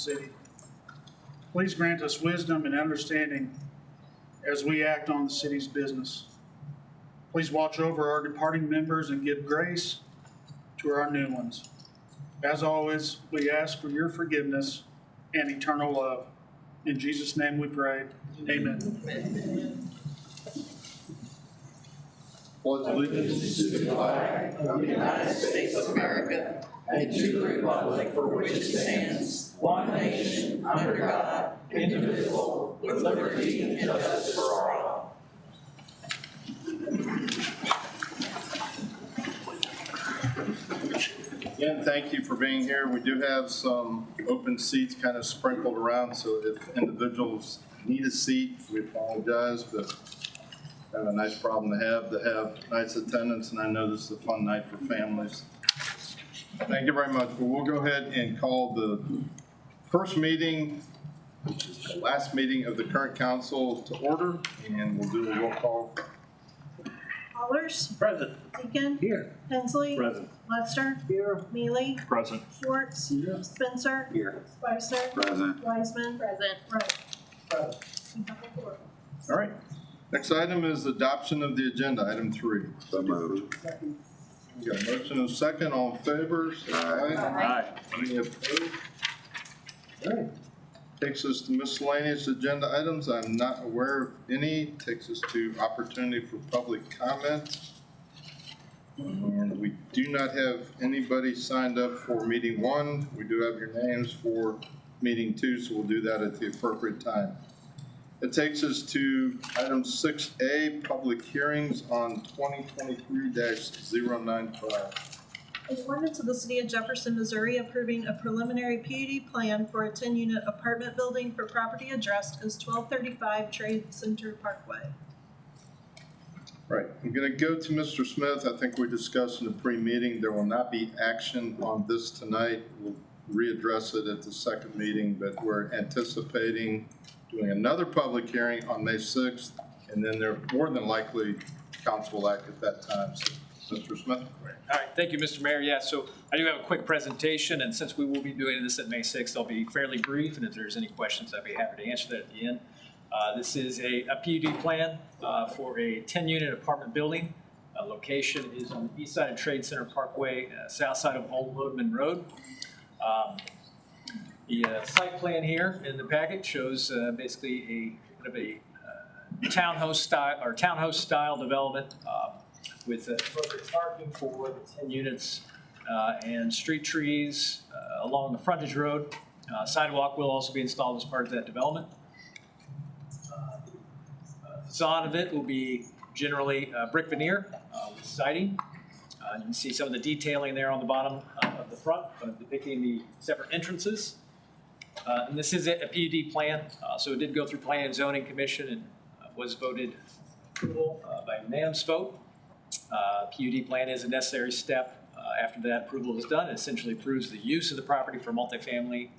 city. Please grant us wisdom and understanding as we act on the city's business. Please watch over our departing members and give grace to our new ones. As always, we ask for your forgiveness and eternal love. In Jesus' name we pray. Amen. Pledge allegiance to the flag of the United States of America and to the republic for which it stands, one nation, under God, indivisible, with liberty and justice for all. Again, thank you for being here. We do have some open seats kind of sprinkled around, so if individuals need a seat, we apologize, but have a nice problem to have nice attendance, and I know this is a fun night for families. Thank you very much. But we'll go ahead and call the first meeting, which is the last meeting of the current council, to order, and we'll do a roll call. Allers. Present. Deacon. Here. Hensley. Present. Lester. Here. Mealy. Present. Schwartz. Here. Spencer. Here. Spicer. Present. Wiseman. Present. Wright. Present. We have a quorum. All right. Next item is adoption of the agenda, item 3. So moved. We got a motion and a second. All in favor? Say aye. Aye. Any opposed? All right. Takes us to miscellaneous agenda items. I'm not aware of any. Takes us to opportunity for public comment. And we do not have anybody signed up for meeting 1. We do have your names for meeting 2, so we'll do that at the appropriate time. It takes us to item 6A, public hearings on 2023-095. An ordinance of the city of Jefferson, Missouri approving a preliminary PUD plan for a 10-unit apartment building for property addressed as 1235 Trade Center Parkway. Right, I'm going to go to Mr. Smith. I think we discussed in the pre-meeting, there will not be action on this tonight. We'll readdress it at the second meeting, but we're anticipating doing another public hearing on May 6th, and then there more than likely council will act at that time. So, Mr. Smith. All right, thank you, Mr. Mayor. Yeah, so I do have a quick presentation, and since we will be doing this at May 6th, I'll be fairly brief, and if there's any questions, I'd be happy to answer that at the end. This is a PUD plan for a 10-unit apartment building. Location is on the east side of Trade Center Parkway, south side of Old Lodeman Road. The site plan here in the packet shows basically a kind of a townhouse style development with appropriate parking for the 10 units and street trees along the frontage road. Sidewalk will also be installed as part of that development. Facade of it will be generally brick veneer with siding. You can see some of the detailing there on the bottom of the front, depicting the separate entrances. And this is a PUD plan, so it did go through Planning and Zoning Commission and was voted approval by unanimous vote. PUD plan is a necessary step after that approval is done. It essentially approves the use of the property for multifamily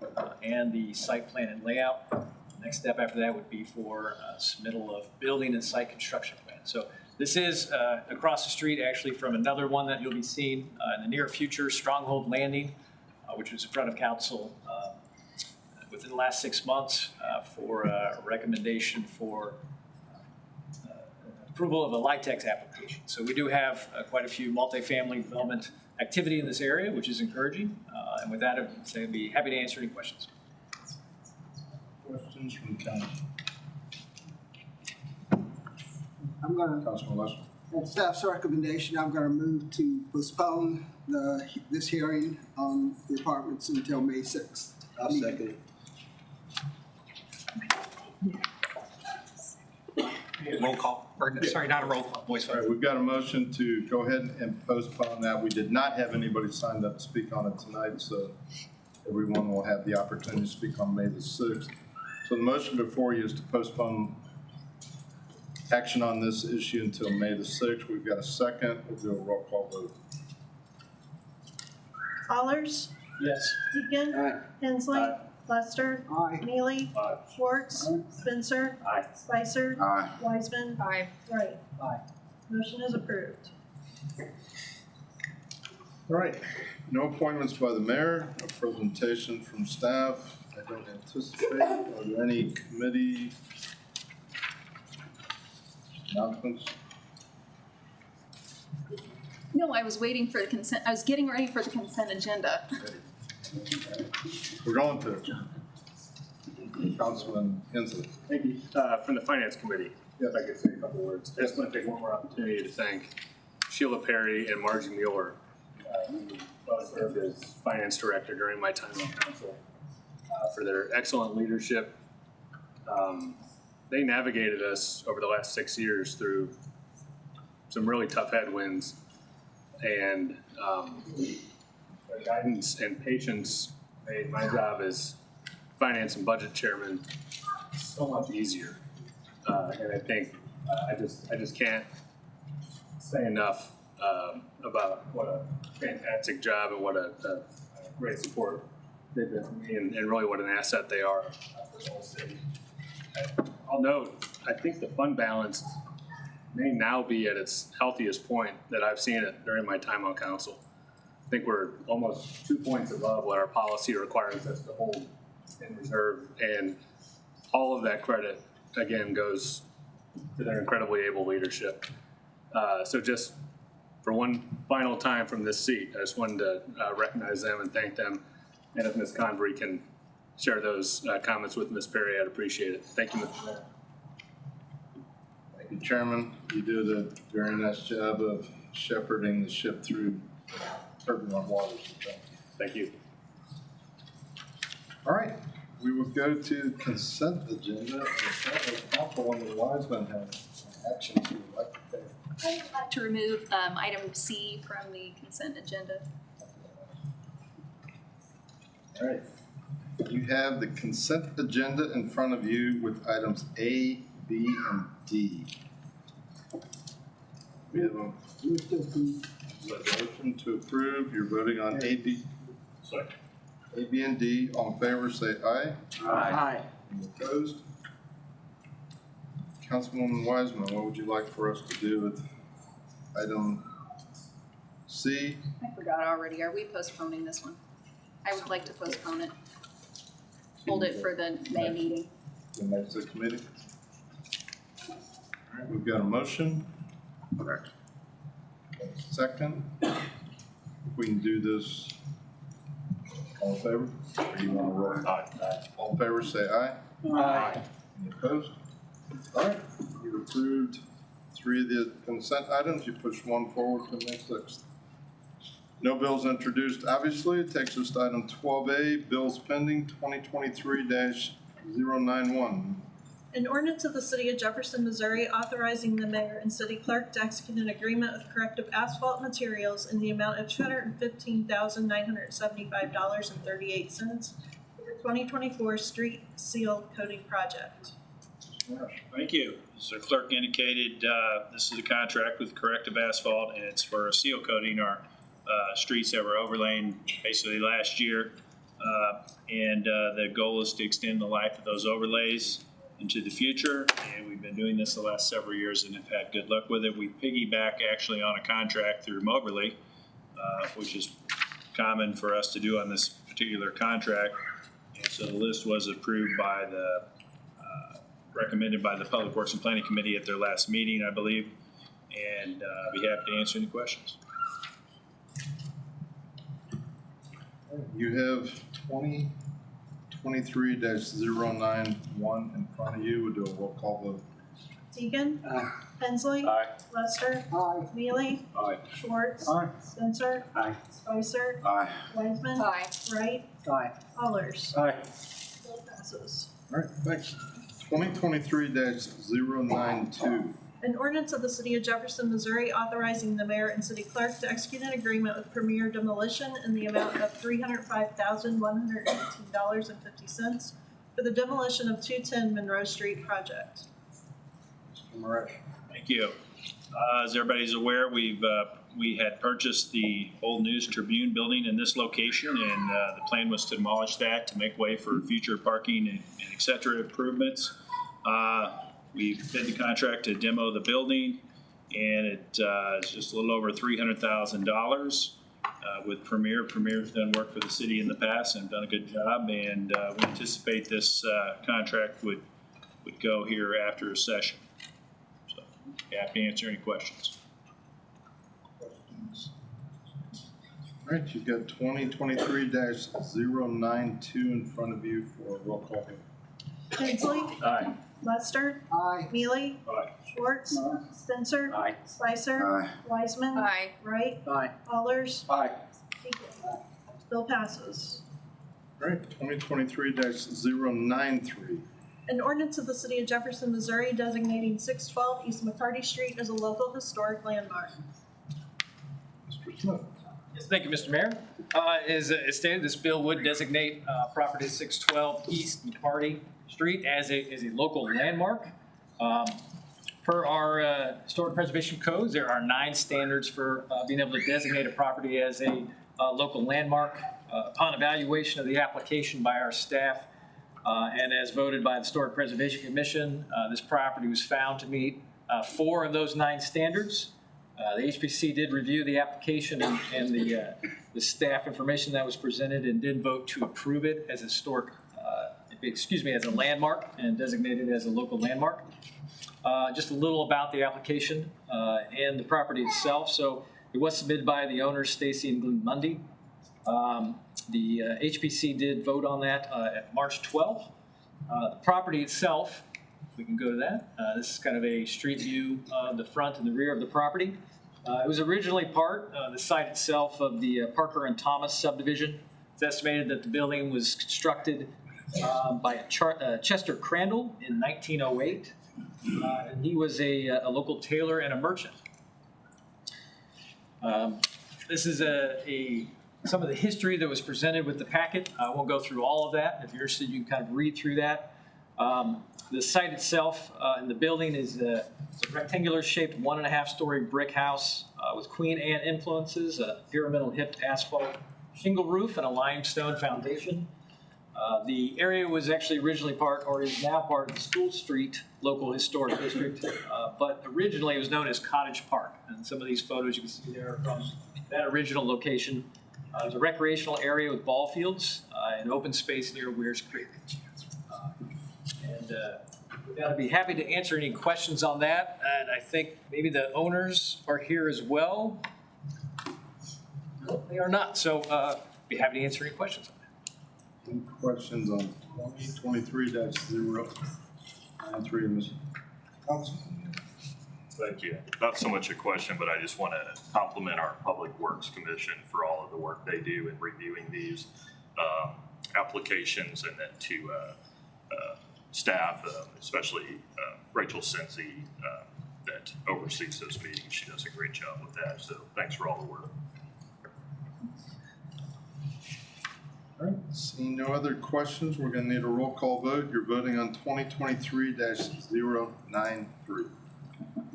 and the site plan and layout. The next step after that would be for submittal of building and site construction plan. So this is across the street actually from another one that you'll be seeing in the near future, Stronghold Landing, which was in front of council within the last 6 months for a recommendation for approval of a LIHTC application. So we do have quite a few multifamily development activity in this area, which is encouraging. And with that, I'd be happy to answer any questions. Questions from the council? I'm going to, Councilman Lester. at staff's recommendation, I'm going to move to postpone this hearing on the apartments until May 6th. I'll second it. Roll call, or sorry, not a roll call, voice All right, vote. we've got a motion to go ahead and postpone that. We did not have anybody signed up to speak on it tonight, so everyone will have the opportunity to speak on May the 6th. So the motion before you is to postpone action on this issue until May the 6th. We've got a second. We'll do a roll call vote. Allers. Yes. Deacon. Aye. Hensley. Aye. Lester. Aye. Mealy. Aye. Schwartz. Spencer. Aye. Spicer. Aye. Wiseman. Aye. Wright. Aye. Motion is approved. All right. No appointments by the mayor, no presentation from staff. I don't anticipate. Are there any committee announcements? No, I was waiting for the consent, I was getting ready for the consent agenda. We're going to. Councilman Hensley. Thank you. From the Finance Committee, if I could say a couple words. I just want to take one more opportunity to thank Sheila Perry and Margie Mueller, who both served as Finance Director during my time on council, for their excellent leadership. They navigated us over the last 6 years through some really tough headwinds, and their guidance and patience made my job as Finance and Budget Chairman so much easier. And I think I just can't say enough about what a fantastic job and what a great support they've been to me, and really what an asset they are for the whole city. I'll note, I think the fund balance may now be at its healthiest point that I've seen it during my time on council. I think we're almost 2 points above what our policy requires us to hold in reserve, and all of that credit, again, goes to their incredibly able leadership. So just for one final time from this seat, I just wanted to recognize them and thank them. And if Ms. Convery can share those comments with Ms. Perry, I'd appreciate it. Thank you, Mr. Mayor. Thank you, Chairman. You did a very nice job of shepherding the ship through turbulent waters. Thank you. All right, we will go to consent agenda. Councilwoman Wiseman has actions she would like to take. I would like to remove item C from the consent agenda. All right. You have the consent agenda in front of you with items A, B, and D. We have a motion to approve. You're voting on A, B. Sorry. A, B, and D. All in favor, say aye. Aye. Any opposed? Councilwoman Wiseman, what would you like for us to do with item C? I forgot already. Are we postponing this one? I would like to postpone it. Hold it for the May meeting. The next committee. All right, we've got a motion. Correct. Second. If we can do this, all in favor? Or do you want to roll? Aye. All in favor, say aye. Aye. Any opposed? All right, you approved 3 of the consent items. You push one forward to May 6th. No bills introduced, obviously. It takes us to item 12A, bills pending 2023-091. An ordinance of the City of Jefferson, Missouri, authorizing the mayor and city clerk to execute an agreement with Corrective Asphalt Materials in the amount of $215,975.38 for the 2024 street seal coating project. Thank you. As the clerk indicated, this is a contract with Corrective Asphalt, and it's for seal coating our streets that were overlain basically last year. The goal is to extend the life of those overlays into the future, and we've been doing this the last several years and have had good luck with it. We piggyback actually on a contract through Moberly, which is common for us to do on this particular contract. And so the list was approved by the recommended by the Public Works and Planning Committee at their last meeting, I believe, and I'd be happy to answer any questions. You have 2023-091 in front of you. We'll do a roll call vote. Deegan. Aye. Hensley. Aye. Lester. Aye. Neely. Aye. Schwartz. Aye. Spencer. Aye. Spicer. Aye. Wiseman. Aye. Wright. Aye. Allers. Aye. Bill passes. All right, thanks. 2023-092. An ordinance of the City of Jefferson, Missouri, authorizing the mayor and city clerk to execute an agreement with Premier Demolition in the amount of $305,118.50 for the demolition of 210 Monroe Street project. Mr. Maresh. Thank you. As everybody's aware, we had purchased the old News Tribune building in this location, and the plan was to demolish that to make way for future parking and et cetera improvements. We bid the contract to demo the building, and it's just a little over $300,000. with Premier. Premier's done work for the city in the past and done a good job, and we anticipate this contract would go here after a session. So, happy to answer any questions. All right, you've got 2023-092 in front of you for a roll call. Hensley, Aye. Lester, Aye. Mealy, Aye. Schwartz, Spencer, Aye. Spicer, Aye. Wiseman, Aye. Wright, Aye. Allers, Aye. Deacon. Bill passes. All right, 2023-093. An ordinance of the city of Jefferson, Missouri designating 612 East McCarty Street as a local historic landmark. Mr. Smith. Yes, thank you, Mr. Mayor. As stated, this bill would designate property 612 East McCarty Street as a local landmark. Per our historic preservation codes, there are 9 standards for being able to designate a property as a local landmark. Upon evaluation of the application by our staff and as voted by the Historic Preservation Commission, this property was found to meet 4 of those 9 standards. The HPC did review the application and the staff information that was presented and did vote to approve it as a as a landmark and designate it as a local landmark. Just a little about the application and the property itself. So it was submitted by the owners, Stacy and Glenn Mundy. The HPC did vote on that at March 12th. The property itself, if we can go to that, this is kind of a street view of the front and the rear of the property. It was originally the site itself of the Parker and Thomas subdivision. It's estimated that the building was constructed by Chester Crandall in 1908. And he was a local tailor and a merchant. This is some of the history that was presented with the packet. I won't go through all of that. If you're interested, you can kind of read through that. The site itself and the building is a rectangular shaped 1.5-story brick house with Queen Anne influences, a pyramidal hipped asphalt shingle roof, and a limestone foundation. The area was actually originally is now part of the School Street Local Historic District, but originally it was known as Cottage Park. And some of these photos you can see there are from that original location. It was a recreational area with ball fields and open space near Weir's Creek. We're going to be happy to answer any questions on that. And I think maybe the owners are here as well. No, they are not. So be happy to answer any questions on that. Any questions on 2023-093, Mr. Thompson? Thank you. Not so much a question, but I just want to compliment our Public Works Commission for all of the work they do in reviewing these applications, and then to staff, especially Rachel Sensi, that oversees those meetings. She does a great job with that. So thanks for all the work. All right, seeing no other questions, we're going to need a roll call vote. You're voting on 2023-093.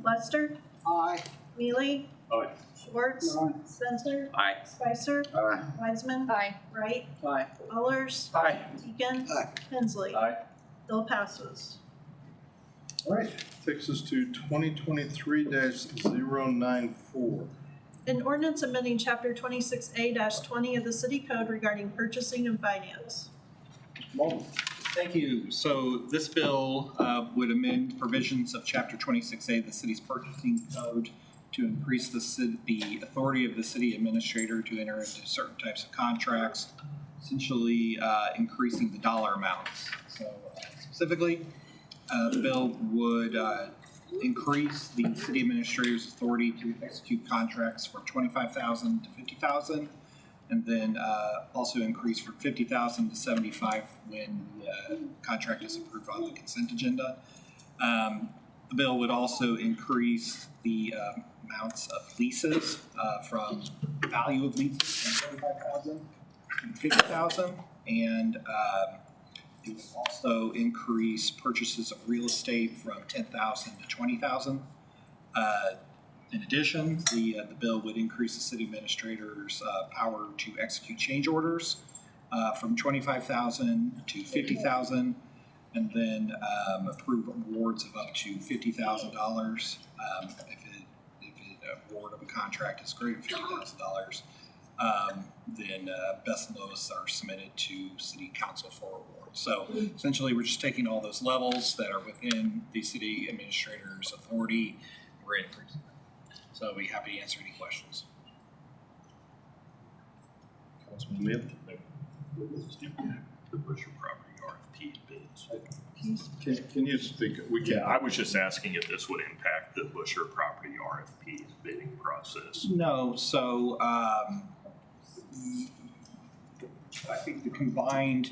Lester, Aye. Mealy, Aye. Schwartz, Aye. Spencer, Aye. Spicer, Aye. Wiseman, Aye. Wright, Aye. Allers, Aye. Deacon, Aye. Hensley. Aye. Bill passes. All right, takes us to 2023-094. An ordinance amending Chapter 26A-20 of the City Code regarding purchasing and finance. Mr. Mullen. Thank you. So this bill would amend provisions of Chapter 26A of the city's purchasing code to increase the authority of the city administrator to enter into certain types of contracts, essentially increasing the dollar amounts. So specifically, the bill would increase the city administrator's authority to execute contracts from $25,000 to $50,000, and then also increase from $50,000 to $75,000 when the contract is approved on the consent agenda. The bill would also increase the amounts of leases from value of leases from $25,000 to $50,000, and it would also increase purchases of real estate from $10,000 to $20,000. In addition, the bill would increase the city administrator's power to execute change orders from $25,000 to $50,000, and then approve awards of up to $50,000 if an award of a contract is greater than $50,000. then best and lowest are submitted to city council for award. So essentially, we're just taking all those levels that are within the city administrator's authority, we're increasing them. So I'll be happy to answer any questions. Councilman Neal? The Busher property RFP bids. Can you speak? We Yeah, can. I was just asking if this would impact the Busher property RFP bidding process. No, so I think the combined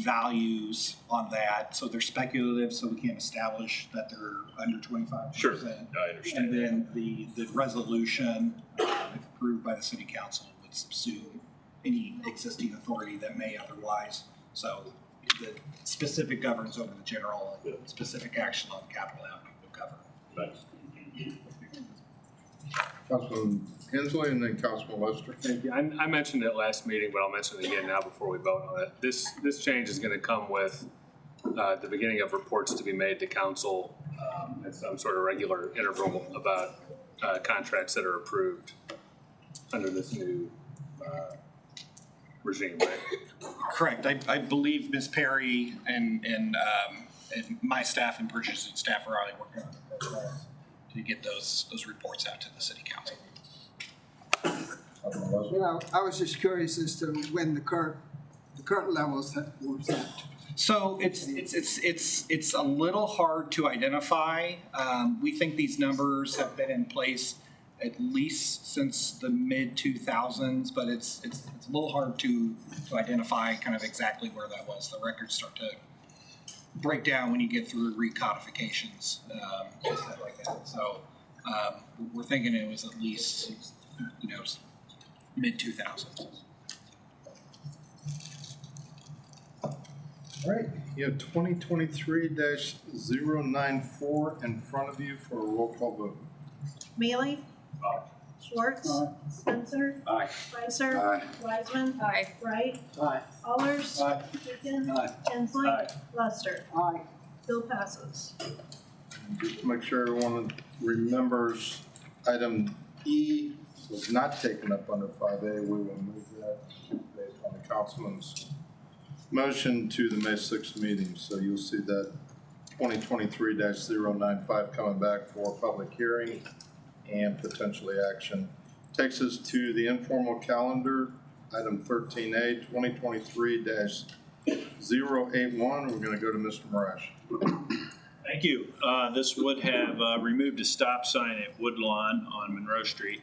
values on that, so they're speculative, so we can't establish that they're under 25%. Sure, I understand. And then the resolution, if approved by the city council, would subsume any existing authority that may otherwise. So the specific governs over the general, and specific action on capital outlay will cover. Thanks. Councilman Hensley and then Councilman Lester. Thank you. I mentioned it last meeting, but I'll mention it again now before we vote on it. This change is going to come with the beginning of reports to be made to council at some sort of regular interval about contracts that are approved under this new regime, right? Correct. I believe Ms. Perry and my staff and purchasing staff are already working on it to get those reports out to the city council. You know, I was just curious as to when the current levels were set. So it's a little hard to identify. We think these numbers have been in place at least since the mid-2000s, but it's a little hard to identify kind of exactly where that was. The records start to break down when you get through recodifications and stuff like that. So we're thinking it was at least, you know, mid-2000s. All right, you have 2023-094 in front of you for a roll call vote. Mealy? Aye. Schwartz? Spencer? Aye. Spicer? Aye. Wiseman? Aye. Wright? Aye. Allers? Aye. Deacon? Aye. Hensley? Aye. Lester? Aye. Bill passes. Just to make sure everyone remembers, item E was not taken up under 5A. We will move that based on the councilman's motion to the May 6th meeting. So you'll see that 2023-095 coming back for public hearing and potentially action. Takes us to the informal calendar, item 13A, 2023-081. We're going to go to Mr. Marash. Thank you. This would have removed a stop sign at Woodlawn on Monroe Street.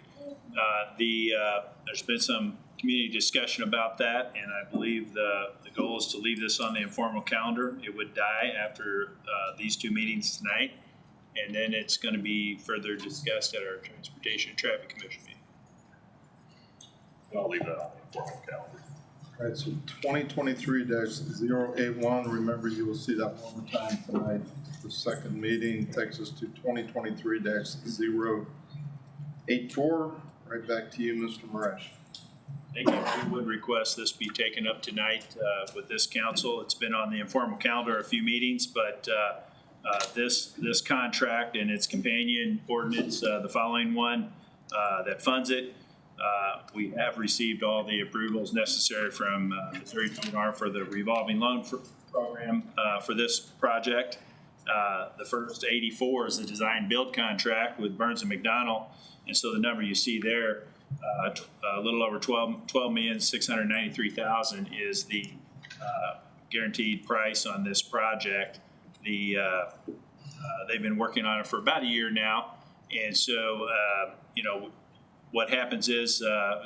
There's been some community discussion about that, and I believe the goal is to leave this on the informal calendar. It would die after these two meetings tonight, and then it's going to be further discussed at our Transportation and Traffic Commission meeting. I'll leave that on the informal calendar. All right, so 2023-081, remember you will see that one more time tonight. The second meeting takes us to 2023-084. Right back to you, Mr. Marash. Thank you. We would request this be taken up tonight with this council. It's been on the informal calendar a few meetings, but this contract and its companion ordinance, the following one that funds it, we have received all the approvals necessary from Missouri DNR for the revolving loan program for this project. The first 84 is the design build contract with Burns and McDonnell, and so the number you see there, a little over $12,693,000 is the guaranteed price on this project. They've been working on it for about a year now, and so what happens is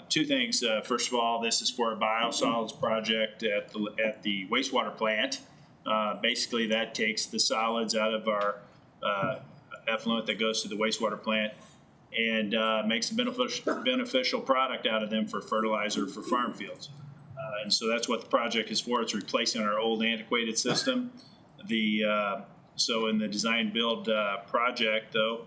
two things. First of all, this is for a biosolids project at the wastewater plant. Basically, that takes the solids out of our effluent that goes to the wastewater plant and makes a beneficial product out of them for fertilizer for farm fields. And so that's what the project is for. It's replacing our old antiquated system. So in the design build project, though,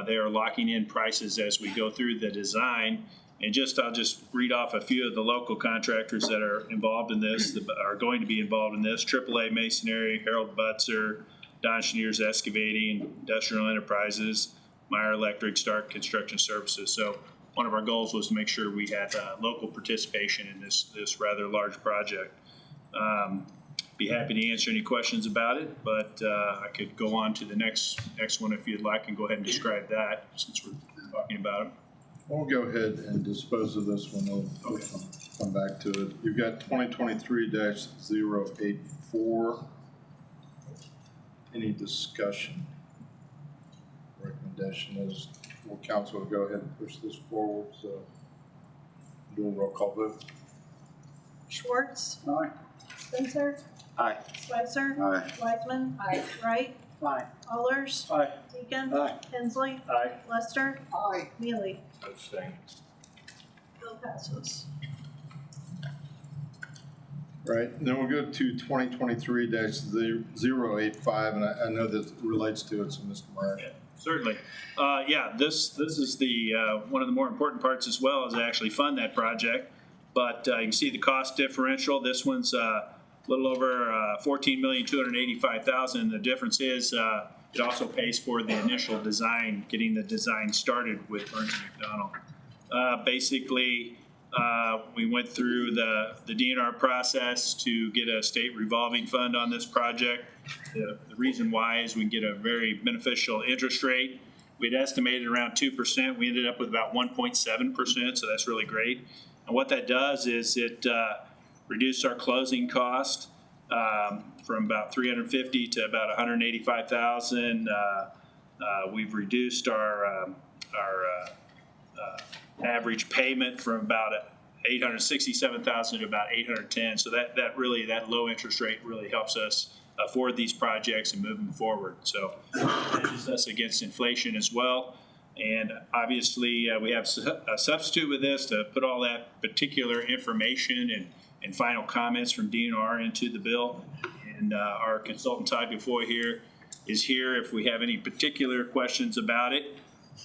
they are locking in prices as we go through the design. And I'll just read off a few of the local contractors that are involved in this, that are going to be involved in this. AAA Masonry, Harold Butzer, Don Schneers Excavating, Industrial Enterprises, Meyer Electric, Stark Construction Services. So one of our goals was to make sure we had local participation in this rather large project. Be happy to answer any questions about it, but I could go on to the next one if you'd like and go ahead and describe that since we're talking about it. We'll go ahead and dispose of this one. We'll come back to it. You've got 2023-084. Any discussion? Recommendation is, well, council will go ahead and push this forward, so do a roll call vote. Schwartz. Aye. Spencer. Aye. Spicer. Aye. Wiseman. Wright. Aye. Allers. Aye. Deacon. Aye. Hensley. Aye. Lester. Aye. Neely. Abstain. Bill passes. Right, then we'll go to 2023-085, and I know that relates to it, so Mr. Meyer. Yeah, certainly. This is the one of the more important parts as well, is to actually fund that project. But you can see the cost differential. This one's a little over $14,285,000. The difference is it also pays for the initial design, getting the design started with Burns & McDonnell. Basically, we went through the DNR process to get a state revolving fund on this project. The reason why is we can get a very beneficial interest rate. We'd estimated around 2%. We ended up with about 1.7%, so that's really great. And what that does is it reduced our closing cost from about $350,000 to about $185,000. We've reduced our average payment from about $867,000 to about $810,000. So that low interest rate really helps us afford these projects and move them forward. So it hedges us against inflation as well. And obviously, we have a substitute with this to put all that particular information and final comments from DNR into the bill. And our consultant, Todd Gafoy, is here if we have any particular questions about it.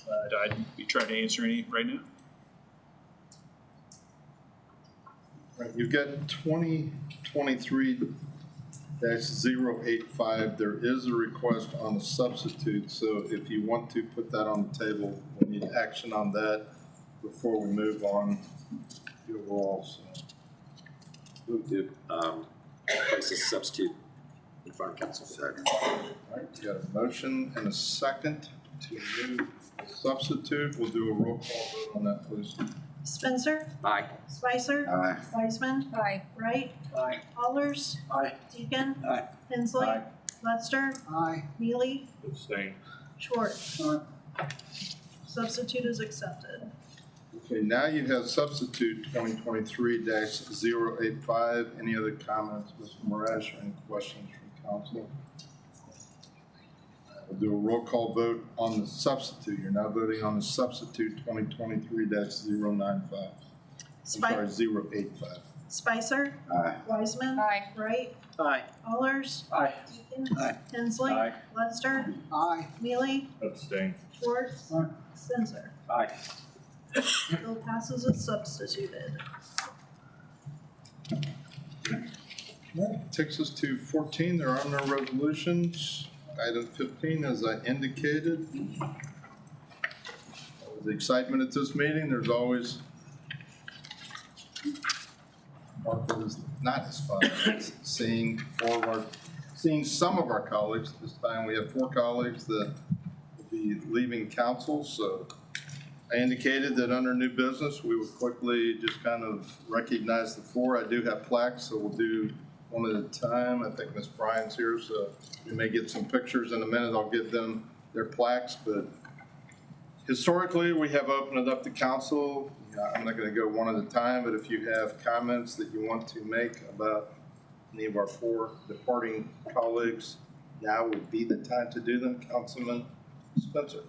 But I'd be trying to answer any right now. Right, you've got 2023-085. There is a request on the substitute, so if you want to put that on the table, we need action on that before we move on to overall. So. Move to place this substitute in front of council. Second. All right, you got a motion and a second to move the substitute. We'll do a roll call vote on that, please. Spencer. Aye. Spicer. Aye. Wiseman. Wright. Aye. Allers. Aye. Deacon. Aye. Hensley. Aye. Lester. Aye. Neely. Abstain. Schwartz. Substitute is accepted. Okay, now you have substitute 2023-085. Any other comments, Mr. Morash, or any questions from council? We'll do a roll call vote on the substitute. You're now voting on the substitute 2023-095. I'm sorry, 085. Spicer. Aye. Wiseman. Wright. Aye. Allers. Aye. Deacon. Aye. Hensley. Aye. Lester. Aye. Neely. Abstain. Schwartz. Aye. Spencer. Aye. Bill passes as substituted. That takes us to 14. There are no resolutions. Item 15, as I indicated. The excitement at this meeting, there's always part that is not as fun as seeing some of our colleagues. This time we have 4 colleagues that will be leaving council. So I indicated that under new business, we would quickly just kind of recognize the 4. I do have plaques, so we'll do one at a time. I think Ms. Bryan's here, so we may get some pictures in a minute. I'll give them their plaques, but historically, we have opened it up to council. I'm not going to go one at a time, but if you have comments that you want to make about any of our 4 departing colleagues, now would be the time to do them. Councilman Spencer.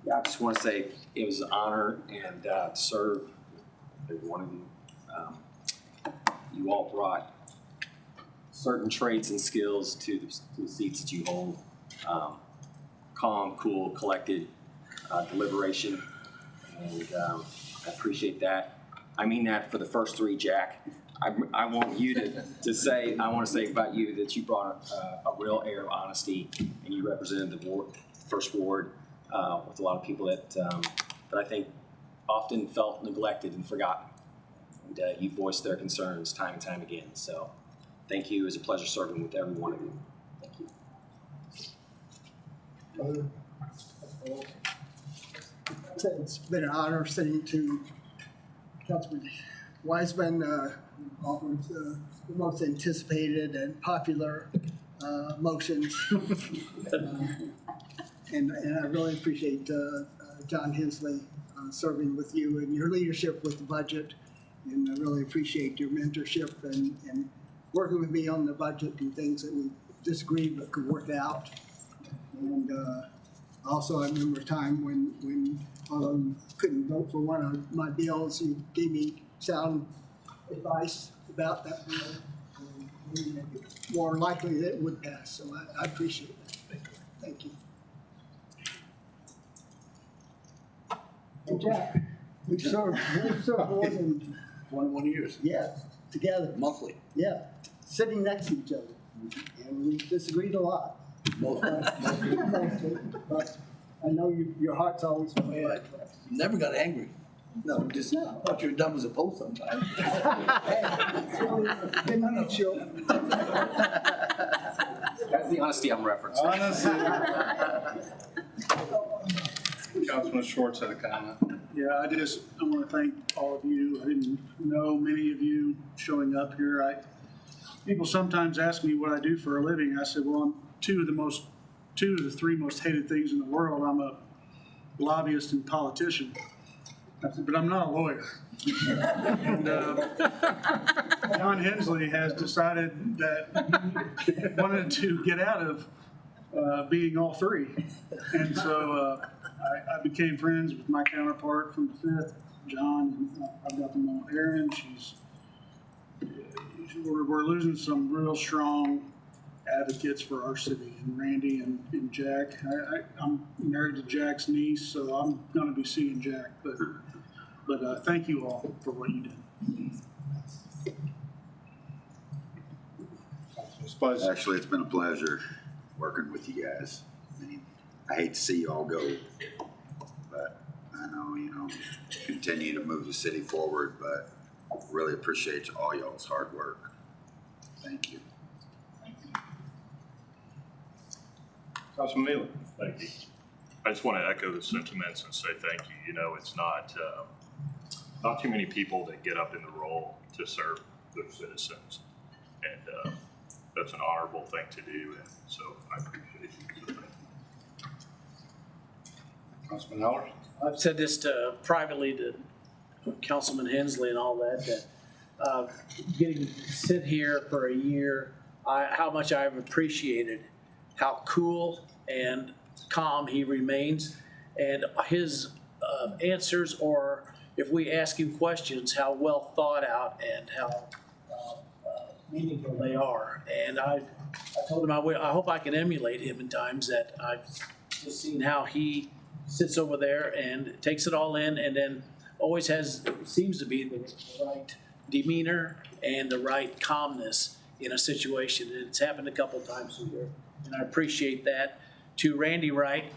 Yeah, I just want to say it was an honor and to serve every one of you. You all brought certain traits and skills to the seats that you hold. Calm, cool, collected, deliberation, and I appreciate that. I mean that for the first 3, Jack. I want you to say, I want to say about you that you brought a real air of honesty, and you represented the ward, first ward with a lot of people that I think often felt neglected and forgotten. And you voiced their concerns time and time again. So thank you. It was a pleasure serving with every one of you. Thank you. It's been an honor sitting to Councilman Wiseman, offers the most anticipated and popular motions. And I really appreciate John Hensley serving with you and your leadership with the budget. And I really appreciate your mentorship and working with me on the budget and things that we disagreed but could work out. And also, I remember a time when couldn't vote for one of my bills. You gave me sound advice about that bill. And more likely that it would pass, so I appreciate that. Thank you. Hey, Jack, we've served more than 21 years, yeah, together. monthly. Yeah, sitting next to each other, and we disagreed a lot. Mostly, but I know your heart's always been right. Never got angry. No, just thought you were dumb as a post sometimes. Didn't meet you. That's the honesty I'm referencing. Councilman Schwartz had a comment. Yeah, I want to thank all of you. I didn't know many of you showing up here. People sometimes ask me what I do for a living. I said, well, I'm two of the three most hated things in the world. I'm a lobbyist and politician. I said, but I'm not a lawyer. And John Hensley has decided that he wanted to get out of being all three. And so I became friends with my counterpart from the 5th, John. I've got them on Erin. We're losing some real strong advocates for our city, and Randy and Jack. I'm married to Jack's niece, so I'm going to be seeing Jack. But thank you all for what you did. Actually, it's been a pleasure working with you guys. I mean, I hate to see you all go, but I know, continue to move the city forward, but really appreciate all y'all's hard work. Thank you. Councilman Miller. Thank you. I just want to echo the sentiments and say thank you. It's not too many people that get up in the role to serve their citizens, and that's an honorable thing to do, and so I appreciate you. So thank you. Councilman Heller. I've said this privately to Councilman Hensley and all that getting to sit here for a year, how much I've appreciated how cool and calm he remains, and his answers, or if we ask him questions, how well thought out and how meaningful they are. And I told him I hope I can emulate him in times, that I've just seen how he sits over there and takes it all in, and then always seems to be the right demeanor and the right calmness in a situation. And it's happened a couple times here, and I appreciate that. To Randy Wright,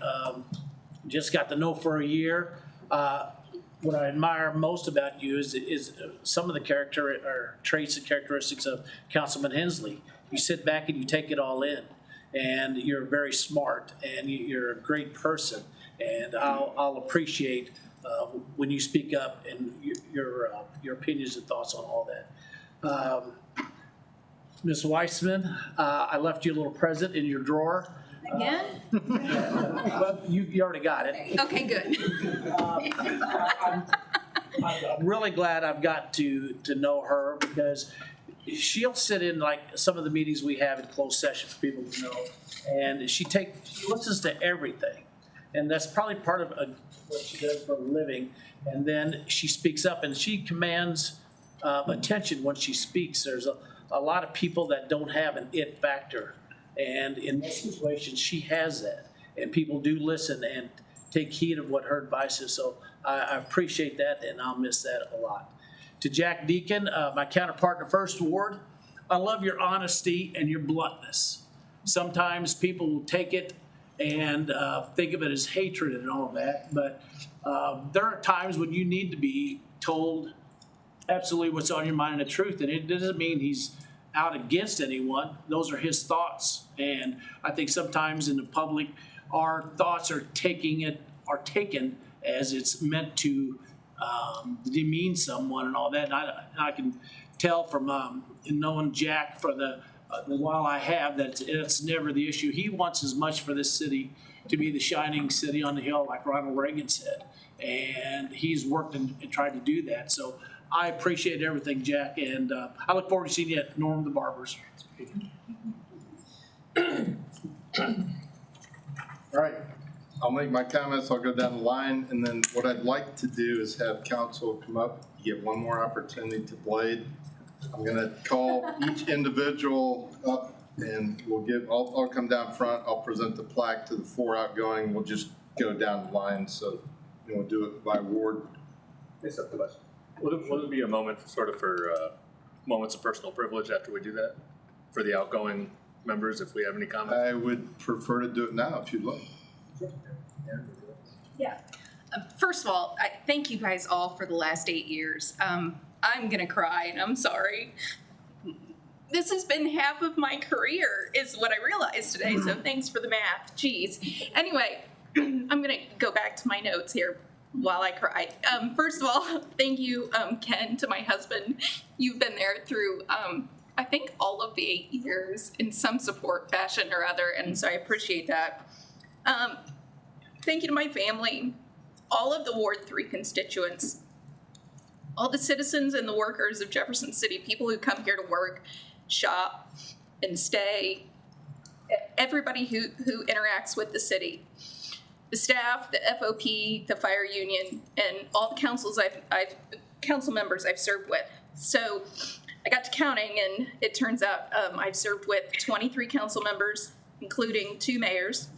just got to know for a year. What I admire most about you is some of the character or traits and characteristics of Councilman Hensley. You sit back and you take it all in, and you're very smart, and you're a great person. And I'll appreciate when you speak up and your opinions and thoughts on all that. Ms. Weissman, I left you a little present in your drawer. Again? Well, you already got it. Okay, good. I'm really glad I've got to know her, because she'll sit in like some of the meetings we have in closed session for people to know, and she listens to everything, and that's probably part of what she does for a living. And then she speaks up, and she commands attention when she speaks. There's a lot of people that don't have an it factor. And in this situation, she has that, and people do listen and take heed of what her advice is. So I appreciate that, and I'll miss that a lot. To Jack Deacon, my counterpart in the 1st Ward, I love your honesty and your bluntness. Sometimes people will take it and think of it as hatred and all that. But there are times when you need to be told absolutely what's on your mind and the truth, and it doesn't mean he's out against anyone. Those are his thoughts, and I think sometimes in the public, our thoughts are taken as it's meant to demean someone and all that. And I can tell from knowing Jack for the while I have that it's never the issue. He wants as much for this city to be the shining city on the hill, like Ronald Reagan said, and he's worked and tried to do that. So I appreciate everything, Jack, and I look forward to seeing you at Norm the Barber's. All right, I'll make my comments, I'll go down the line, and then what I'd like to do is have council come up, get one more opportunity to blade. I'm gonna call each individual up and I'll come down front, I'll present the plaque to the 4 outgoing, we'll just go down the line, so we'll do it by ward. It's up to us. Will it be a moment sort of for moments of personal privilege after we do that? For the outgoing members, if we have any comments? I would prefer to do it now if you'd like. Yeah. First of all, I thank you guys all for the last 8 years. I'm gonna cry and I'm sorry. This has been half of my career is what I realized today, so thanks for the math. Jeez. Anyway, I'm gonna go back to my notes here while I cry. First of all, thank you, Ken, to my husband. You've been there through, I think, all of the 8 years in some support fashion or other, and so I appreciate that. Thank you to my family, all of the Ward 3 constituents, all the citizens and the workers of Jefferson City, people who come here to work, shop, and stay, everybody who interacts with the city. The staff, the FOP, the fire union, and all the council members I've served with. So I got to counting, and it turns out I've served with 23 council members, including 2 mayors,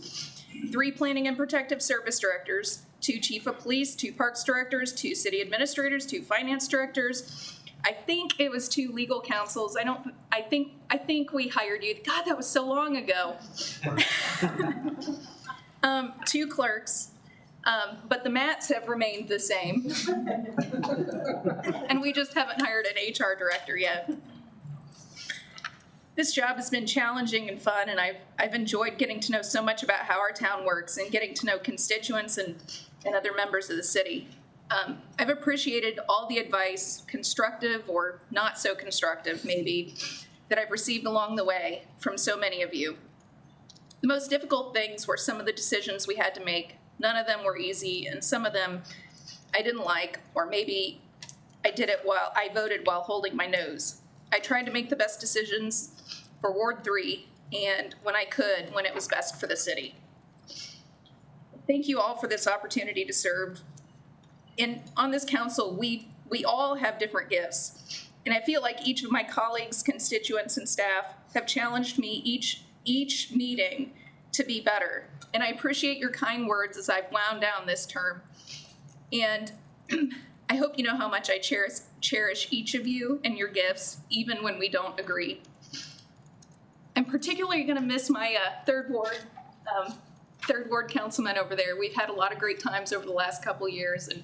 3 planning and protective service directors, 2 chief of police, 2 parks directors, 2 city administrators, 2 finance directors. I think it was 2 legal counsels. I think we hired you. God, that was so long ago. 2 clerks, but the mats have remained the same. And we just haven't hired an HR director yet. This job has been challenging and fun, and I've enjoyed getting to know so much about how our town works and getting to know constituents and other members of the city. I've appreciated all the advice, constructive or not so constructive maybe, that I've received along the way from so many of you. The most difficult things were some of the decisions we had to make. None of them were easy, and some of them I didn't like, or maybe I voted while holding my nose. I tried to make the best decisions for Ward 3, and when it was best for the city. Thank you all for this opportunity to serve. And on this council, we all have different gifts. And I feel like each of my colleagues, constituents, and staff have challenged me each meeting to be better. And I appreciate your kind words as I've wound down this term. And I hope you know how much I cherish each of you and your gifts, even when we don't agree. I'm particularly gonna miss my third ward councilman over there. We've had a lot of great times over the last couple years, and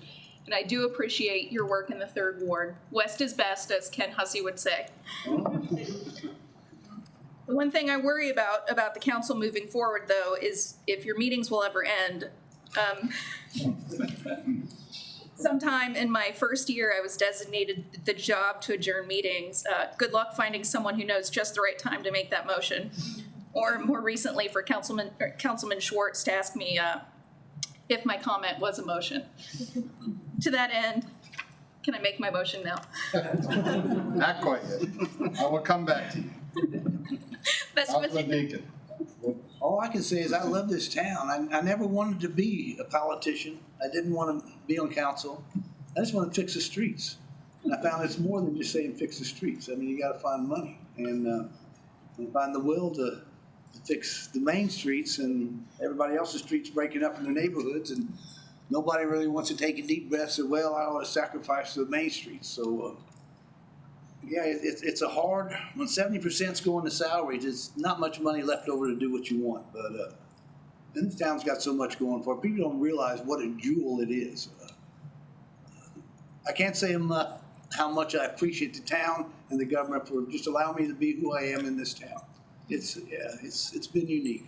I do appreciate your work in the 3rd Ward. West is best, as Ken Hussey would say. The one thing I worry about the council moving forward, though, is if your meetings will ever end. Sometime in my first year, I was designated the job to adjourn meetings. Good luck finding someone who knows just the right time to make that motion. Or more recently, for Councilman Schwartz to ask me if my comment was a motion. To that end, can I make my motion now? Not quite yet. I will come back to you. That's what Deacon. All I can say is I love this town. I never wanted to be a politician. I didn't want to be on council. I just want to fix the streets. And I found it's more than just saying fix the streets. I mean, you got to find money and find the will to fix the main streets, and everybody else's streets breaking up in the neighborhoods, and nobody really wants to take a deep breath and say, well, I ought to sacrifice the main streets. So, yeah, it's a hard, when 70% is going to salaries, there's not much money left over to do what you want. But And this town's got so much going for it. People don't realize what a jewel it is. I can't say enough how much I appreciate the town and the government for just allowing me to be who I am in this town. It's been unique.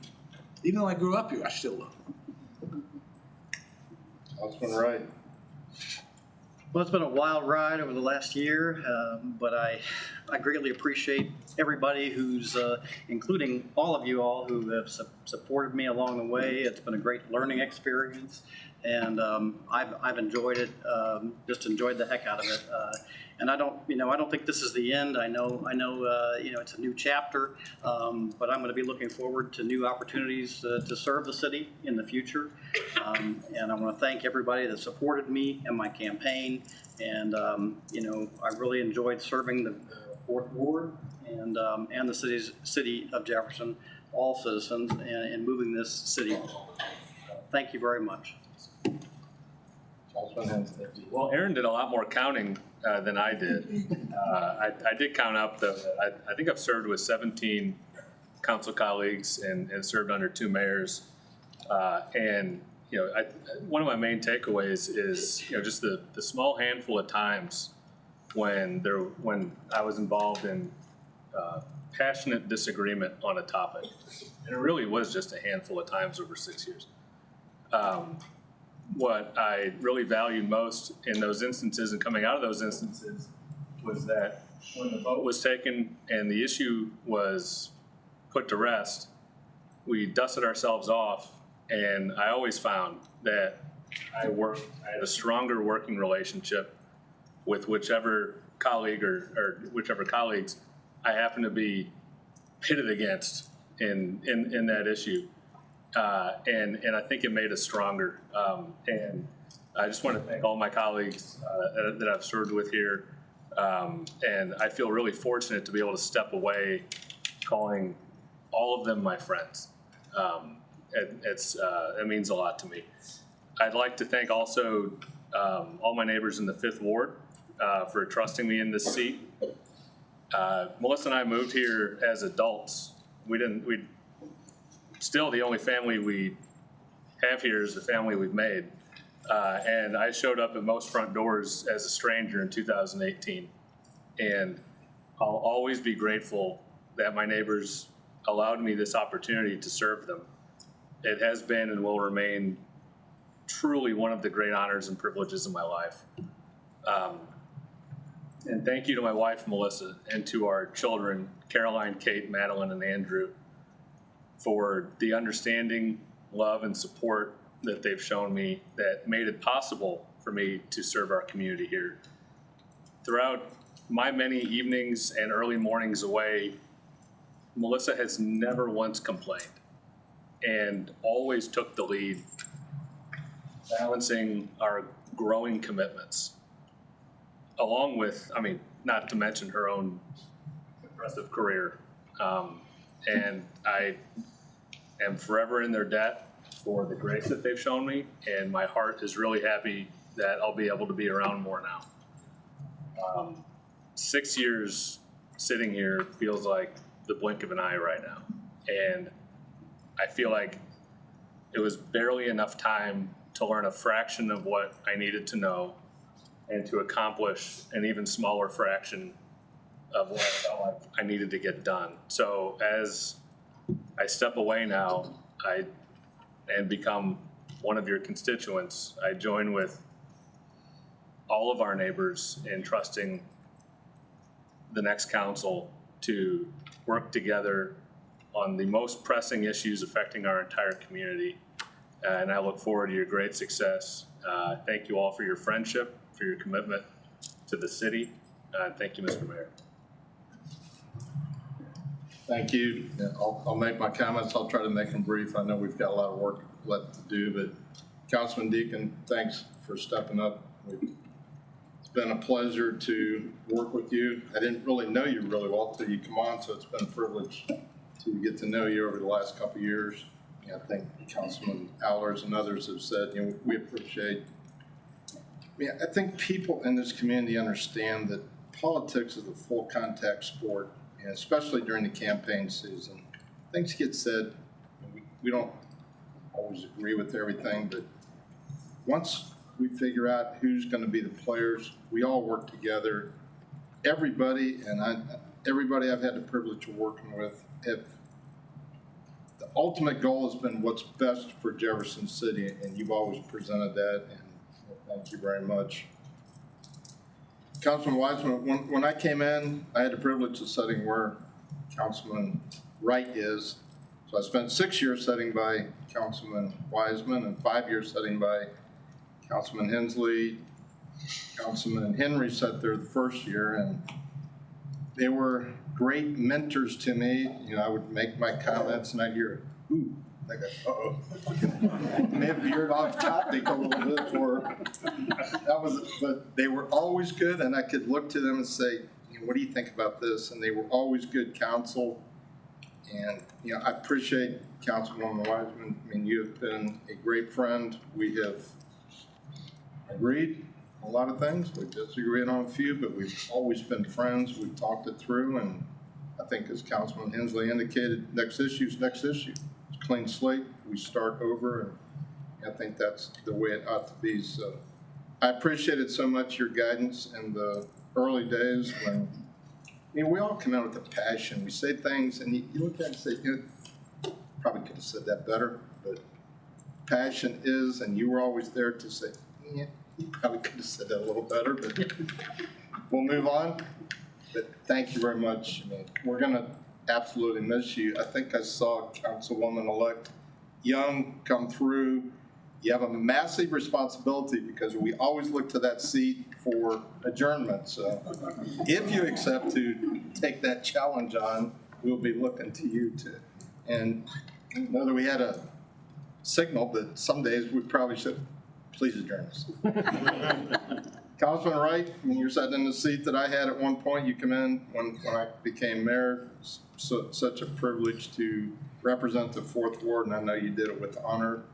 Even though I grew up here, I still love it. Councilman Wright. Well, it's been a wild ride over the last year, but I greatly appreciate everybody who's, including all of you all who have supported me along the way. It's been a great learning experience, and I've enjoyed it. Just enjoyed the heck out of it. And I don't think this is the end. I know, it's a new chapter, but I'm going to be looking forward to new opportunities to serve the city in the future. And I want to thank everybody that supported me and my campaign. And I really enjoyed serving the Fourth Ward and the city of Jefferson, all citizens, and moving this city. Thank you very much. Well, Aaron did a lot more counting than I did. I did count up I think I've served with 17 council colleagues and served under 2 mayors. And one of my main takeaways is just the small handful of times when I was involved in passionate disagreement on a topic. And it really was just a handful of times over 6 years. What I really valued most in those instances and coming out of those instances was that when the vote was taken and the issue was put to rest, we dusted ourselves off, and I always found that I had a stronger working relationship with whichever colleague or whichever colleagues I happened to be pitted against in that issue. And I think it made us stronger. And I just want to thank all my colleagues that I've served with here. And I feel really fortunate to be able to step away calling all of them my friends. It means a lot to me. I'd like to thank also all my neighbors in the 5th Ward for trusting me in this seat. Melissa and I moved here as adults. Still, the only family we have here is the family we've made. And I showed up at most front doors as a stranger in 2018. And I'll always be grateful that my neighbors allowed me this opportunity to serve them. It has been and will remain truly one of the great honors and privileges of my life. And thank you to my wife, Melissa, and to our children, Caroline, Kate, Madeline, and Andrew, for the understanding, love, and support that they've shown me that made it possible for me to serve our community here. Throughout my many evenings and early mornings away, Melissa has never once complained and always took the lead, balancing our growing commitments, along with, not to mention her own impressive career. And I am forever in their debt for the grace that they've shown me, and my heart is really happy that I'll be able to be around more now. 6 years sitting here feels like the blink of an eye right now, and I feel like it was barely enough time to learn a fraction of what I needed to know and to accomplish an even smaller fraction of what I felt like I needed to get done. So as I step away now and become one of your constituents, I join with all of our neighbors in trusting the next council to work together on the most pressing issues affecting our entire community. And I look forward to your great success. Thank you all for your friendship, for your commitment to the city. Thank you, Mr. Mayor. Thank you. I'll make my comments. I'll try to make them brief. I know we've got a lot of work left to do, but Councilman Deacon, thanks for stepping up. It's been a pleasure to work with you. I didn't really know you really well till you come on, so it's been a privilege to get to know you over the last couple of years. I think Councilman Allers and others have said, we appreciate. I think people in this community understand that politics is a full contact sport, and especially during the campaign season. Things get said, we don't always agree with everything, but once we figure out who's gonna be the players, we all work together. Everybody, everybody I've had the privilege of working with, the ultimate goal has been what's best for Jefferson City, and you've always presented that, and thank you very much. Councilman Wiseman, when I came in, I had the privilege of sitting where Councilman Wright is. So I spent 6 years sitting by Councilman Wiseman and 5 years sitting by Councilman Hensley. Councilman Henry sat there the first year, and they were great mentors to me. You know, I would make my comments and I'd hear, ooh, I go, uh-oh. May have veered off topic a little bit, or that was, but they were always good, and I could look to them and say, you know, what do you think about this? And they were always good counsel. And, you know, I appreciate Councilwoman Wiseman. I mean, you have been a great friend. We have agreed on a lot of things. We've disagreed on a few, but we've always been friends. We've talked it through, and I think as Councilman Hensley indicated, next issue is next issue. It's a clean slate. We start over, and I think that's the way it ought to be. So I appreciated so much your guidance in the early days when, I mean, we all come out with a passion. We say things, and you look at it and say, you know, probably could have said that better, but passion is, and you were always there to say, yeah, you probably could have said that a little better, but we'll move on. But thank you very much. I mean, we're going to absolutely miss you. I think I saw Councilwoman-elect Young come through. You have a massive responsibility because we always look to that seat for adjournment. So if you accept to take that challenge on, we'll be looking to you too. And I know that we had a signal, but some days we probably should please adjourn us. Councilman Wright, I mean, you're sitting in the seat that I had at one point. You come in when I became mayor. So, such a privilege to represent the 4th Ward, and I know you did it with honor.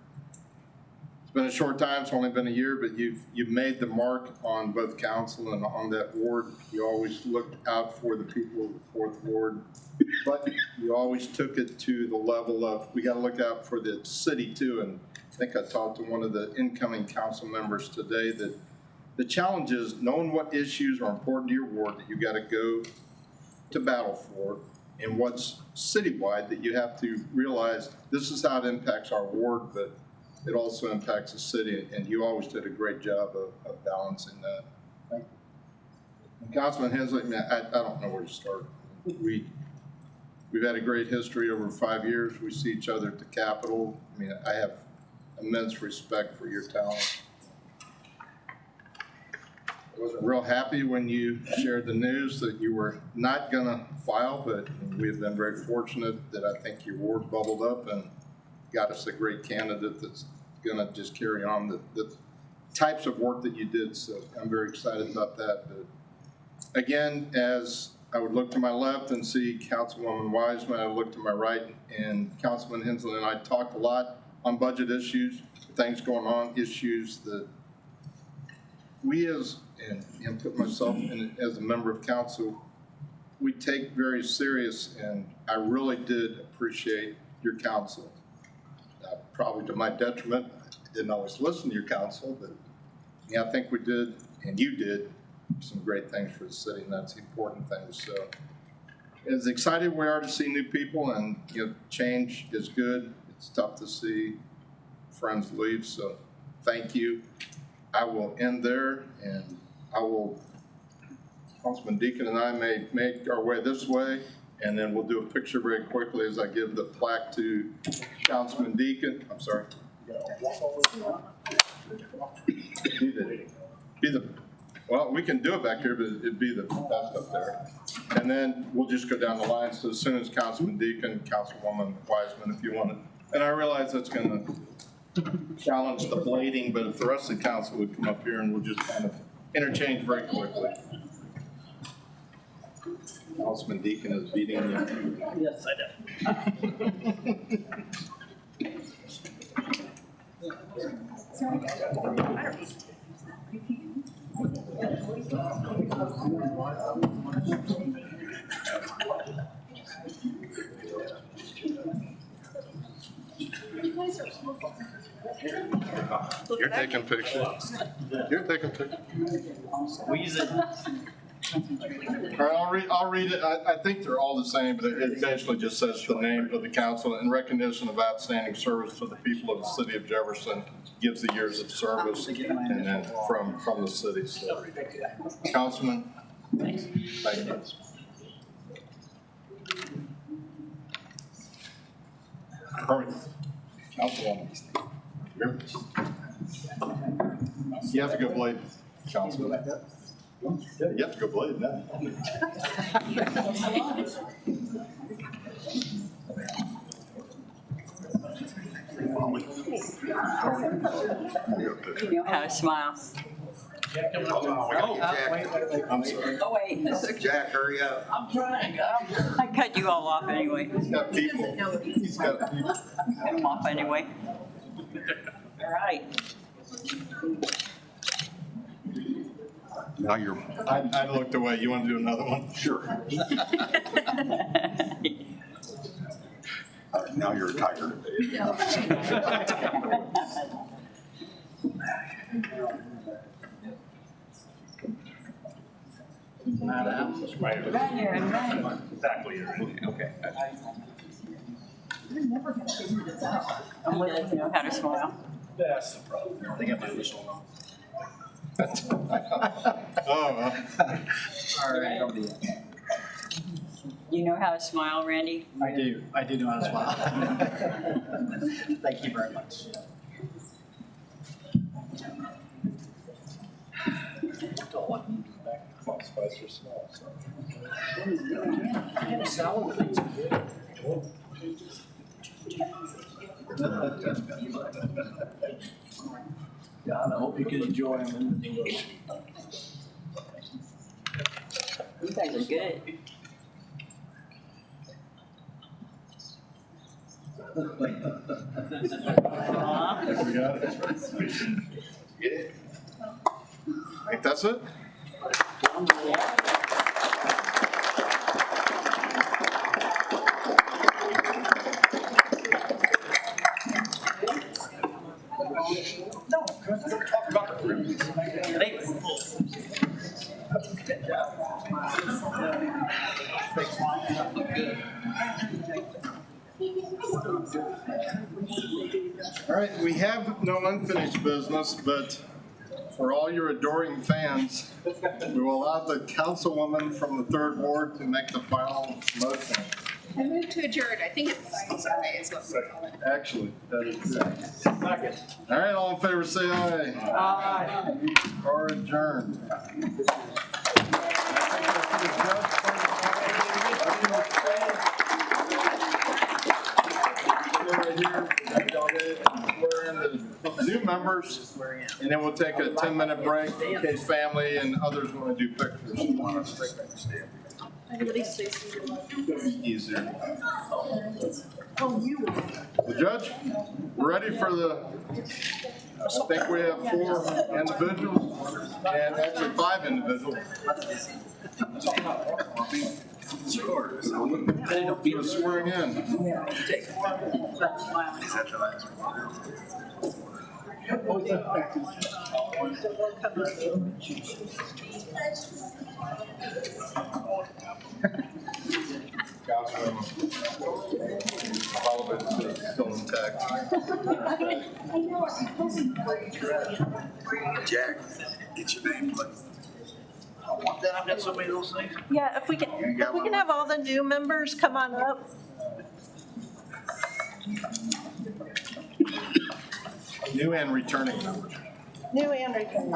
It's been a short time, it's only been a year, but you've made the mark on both council and on that ward. You always looked out for the people of the 4th Ward, but you always took it to the level of, we gotta look out for the city too. And I think I talked to one of the incoming council members today that the challenge is knowing what issues are important to your ward that you gotta go to battle for, and what's citywide that you have to realize this is how it impacts our ward, but it also impacts the city, and you always did a great job of balancing that. Thank you. And Councilman Hensley, man, I don't know where to start. We've had a great history over 5 years. We see each other at the Capitol. I mean, I have immense respect for your talent. I wasn't real happy when you shared the news that you were not gonna file, but we have been very fortunate that I think your ward bubbled up and got us a great candidate that's gonna just carry on the types of work that you did. So I'm very excited about that. But again, as I would look to my left and see Councilwoman Wiseman, I look to my right and Councilman Hensley and I talked a lot on budget issues, things going on, issues that we and put myself in as a member of council, we take very serious, and I really did appreciate your counsel. Probably to my detriment, I didn't always listen to your counsel, but yeah, I think we did, and you did, some great things for the city, and that's the important thing. So as excited we are to see new people, and you know, change is good. It's tough to see friends leave, so thank you. I will end there, and Councilman Deacon and I may make our way this way, and then we'll do a picture very quickly as I give the plaque to Councilman Deacon. I'm sorry. Well, we can do it back here, but it'd be the best up there. And then we'll just go down the line. So as soon as Councilman Deacon, Councilwoman Wiseman, if you want it. And I realize that's going to challenge the blading, but if the rest of the council would come up here and we'll just kind of interchange very quickly. Councilman Deacon is beating you. Yes, I do. You're taking pictures. You're taking pictures. Squeeze it. All right, I'll read it. I think they're all the same, but it basically just says the name of the council in recognition of outstanding service to the people of the city of Jefferson, gives the years of service, and then from the city. So, Councilman, thank you. Perfect. Councilwoman. You have to go blade, Councilman. You have to go blade now. You know how to smile. I'm sorry. Oh, wait. Jack, hurry up. I'm trying. I cut you all off anyway. He's got people. He's got people. Cut them off anyway. All right. Now you're. I looked away. You want to do another one? Sure. Now you're a tiger. Right here, right. Exactly. Okay. I'm letting you know how to smile. That's the problem. They got my whistle on. Oh, All right. You know how to smile, Randy? I do know how to smile. Thank you very much. God, I hope you can enjoy them. You guys are good. we got it. Yeah. I think that's it. All right, we have no unfinished business, but for all your adoring fans, we will allow the councilwoman from the 3rd Ward to make the final motion. I moved to adjourn. I think it's Sunday is what we call it. Actually, that is correct. All right, all in favor say aye. Aye. Or adjourned. New members, and then we'll take a 10-minute break in case family and others want to do pictures. Easier. The judge, we're ready for I think we have 4 individuals, and actually 5 individuals. We're swearing in. All of it is still intact. Jack, get your name, please. I've got so many of those things. Yeah, if we can have all the new members come on up. New and returning members. New and returning.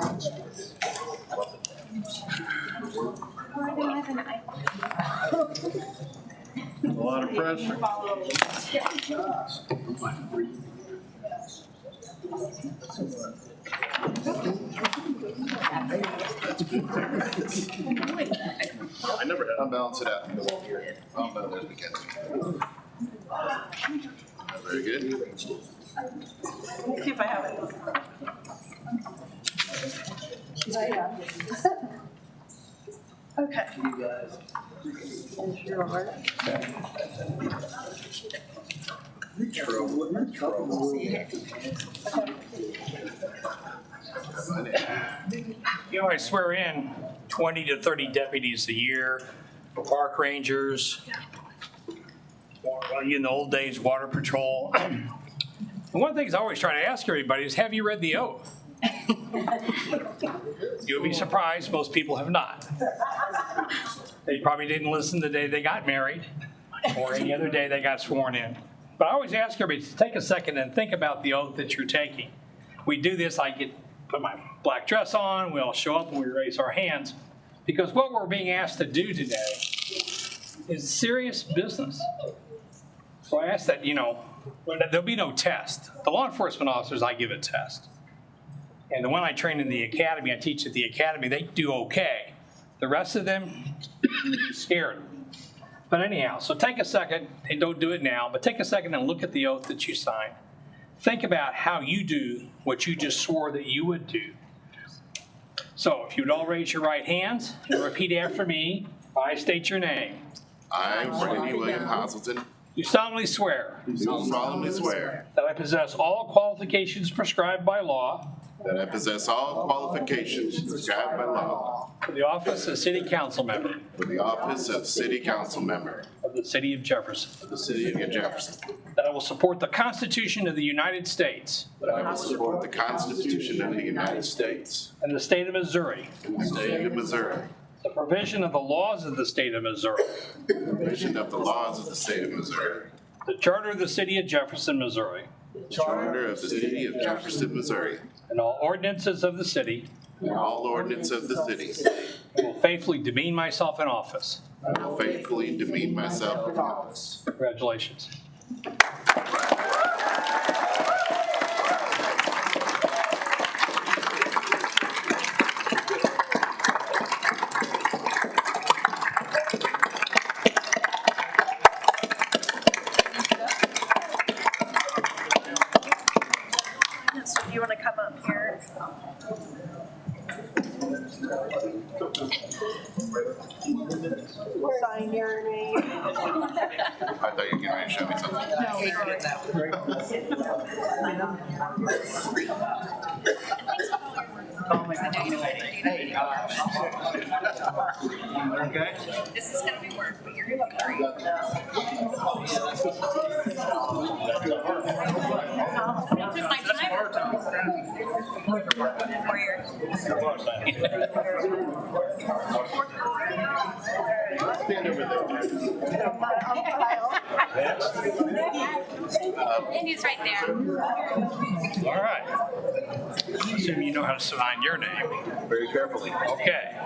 A lot of pressure. I never had. I'll balance it out. Oh, no, there's the catch. Very good. Let's see if I have it. Okay. You guys. And your heart. You know, I swear in 20 to 30 deputies a year for park rangers, in the old days, water patrol. And one of the things I always try to ask everybody is, have you read the oath? You'll be surprised, most people have not. They probably didn't listen the day they got married or any other day they got sworn in. But I always ask everybody to take a second and think about the oath that you're taking. We do this, I put my black dress on, we all show up and we raise our hands, because what we're being asked to do today is serious business. So I ask that, there'll be no test. The law enforcement officers, I give a test. And the one I train in the academy, I teach at the academy, they do okay. The rest of them, you'd be scared. But anyhow, so take a second, and don't do it now, but take a second and look at the oath that you signed. Think about how you do what you just swore that you would do. So if you'd all raise your right hands and repeat after me, I state your name. I, Brady William Hazelton, Do solemnly swear. do solemnly swear That I possess all qualifications prescribed by law. that I possess all qualifications prescribed by law For the office of City Council Member. for the office of City Council Member Of the City of Jefferson. of the City of Jefferson. That I will support the Constitution of the United States. That I will support the Constitution of the United States And the State of Missouri. and the State of Missouri. The provision of the laws of the State of Missouri. The provision of the laws of the State of Missouri. The Charter of the City of Jefferson, Missouri. The Charter of the City of Jefferson, Missouri. And all ordinances of the city. And all ordinance of the city. And will faithfully demean myself in office. I will faithfully demean myself in office. Congratulations. So do you want to come up here? Sign your name. I thought you were getting ready to show me something. Okay. This is gonna be work, but you're gonna be great. Took my Stand over Andy's right there. All right. Assume you know how to sign your name. very carefully. Okay.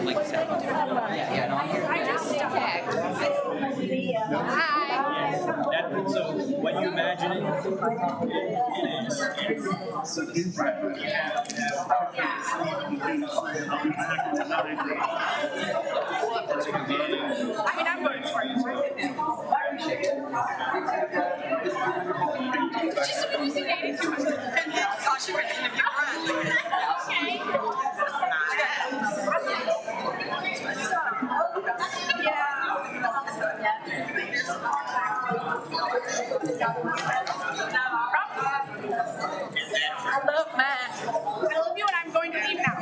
like 7 different. Yeah, no, I'm here. So what you imagining? I'm voting for you. She's losing 82. Oh, she went in if you run. Okay. I love Matt. I love you and I'm going to leave now.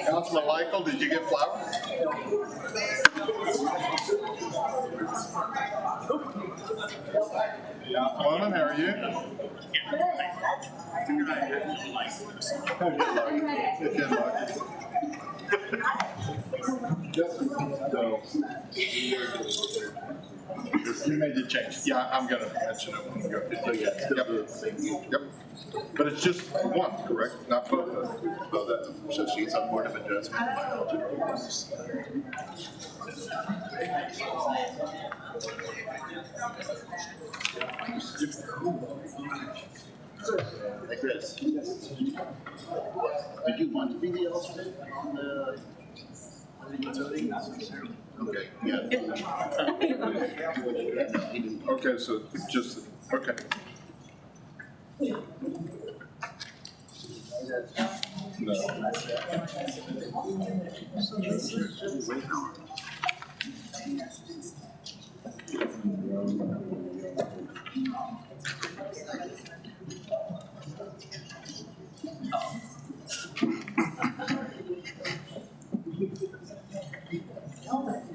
Councilman Michael, did you get flowers? Councilwoman, how are you? Good luck. You made the change. Yeah, I'm gonna mention it when we go. Yep. But it's just one, correct? Not both. So she's on Board of Adjustment. Hey, Chris. Did you want to be the alternate on the utility? Okay, yeah. Okay, so just, okay. No.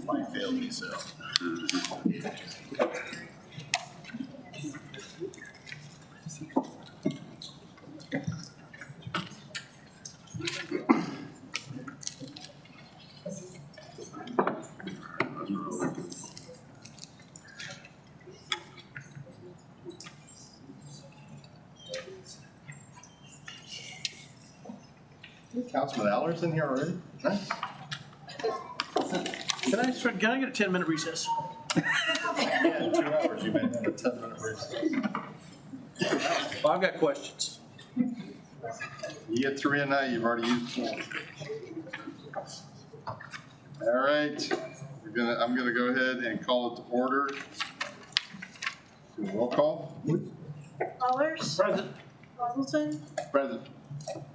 Might fail me, so. Councilman Allers in here already? Nice. Can I get a 10-minute recess? Yeah, 2 hours, you may have a 10-minute recess. Well, I've got questions. You get 3 a night, you've already used 4. All right, I'm gonna go ahead and call it to order. Do a roll call. Allers? Present. Hazelton? Present.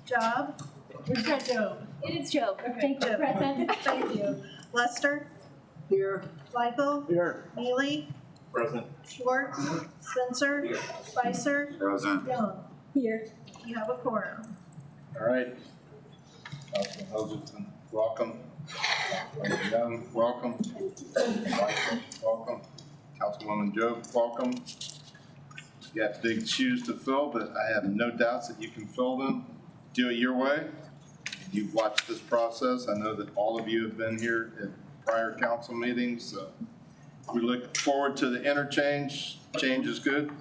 Job? Where's that Job? It is Joe. Thank you. Thank you. Lester? Here. Michael? Here. Neely? Present. Schwartz? Spencer? Spicer? Present. Young? Here. You have a quorum. All right. Councilman Hazelton, welcome. Councilman Young, welcome. Michael, welcome. Councilwoman Joe, welcome. You have big shoes to fill, but I have no doubts that you can fill them. Do it your way. You've watched this process. I know that all of you have been here at prior council meetings, so we look forward to the interchange. Change is good.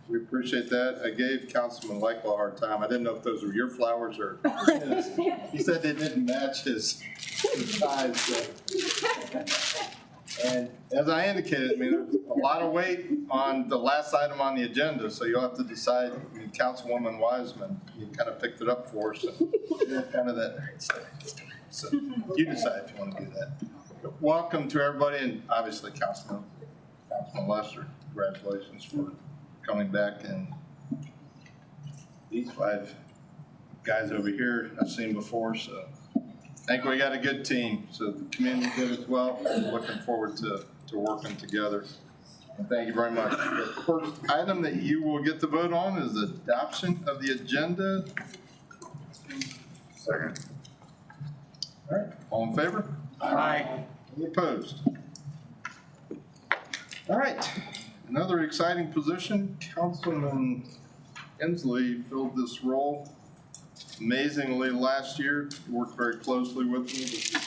We appreciate that. I gave Councilman Michael a hard time. I didn't know if those were your flowers or his. He said they didn't match his size. So. And as I indicated, I mean, there's a lot of weight on the last item on the agenda, so you'll have to decide. I mean, Councilwoman Wiseman, you kind of picked it up for us. So kind of that. So you decide if you want to do that. Welcome to everybody, and obviously Councilman Lester, congratulations for coming back. And these 5 guys over here I've seen before, so I think we got a good team. So the community did as well. Looking forward to working together. And thank you very much. The first item that you will get to vote on is adoption of the agenda. Second. All right, all in favor? Aye. Any opposed? All right, another exciting position. Councilman Inslee filled this role amazingly last year. He worked very closely with me.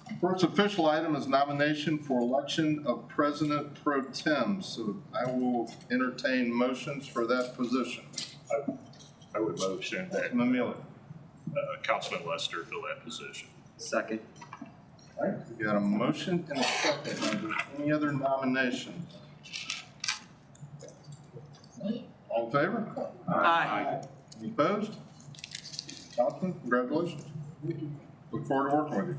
The first official item is nomination for election of President Pro Tem. So I will entertain motions for that position. I would motion that Councilman Miller. Councilman Lester fill that position. Second. All right, we got a motion and a second. Are there any other nominations? All in favor? Aye. Any opposed? Councilman, congratulations. Look forward to working with you.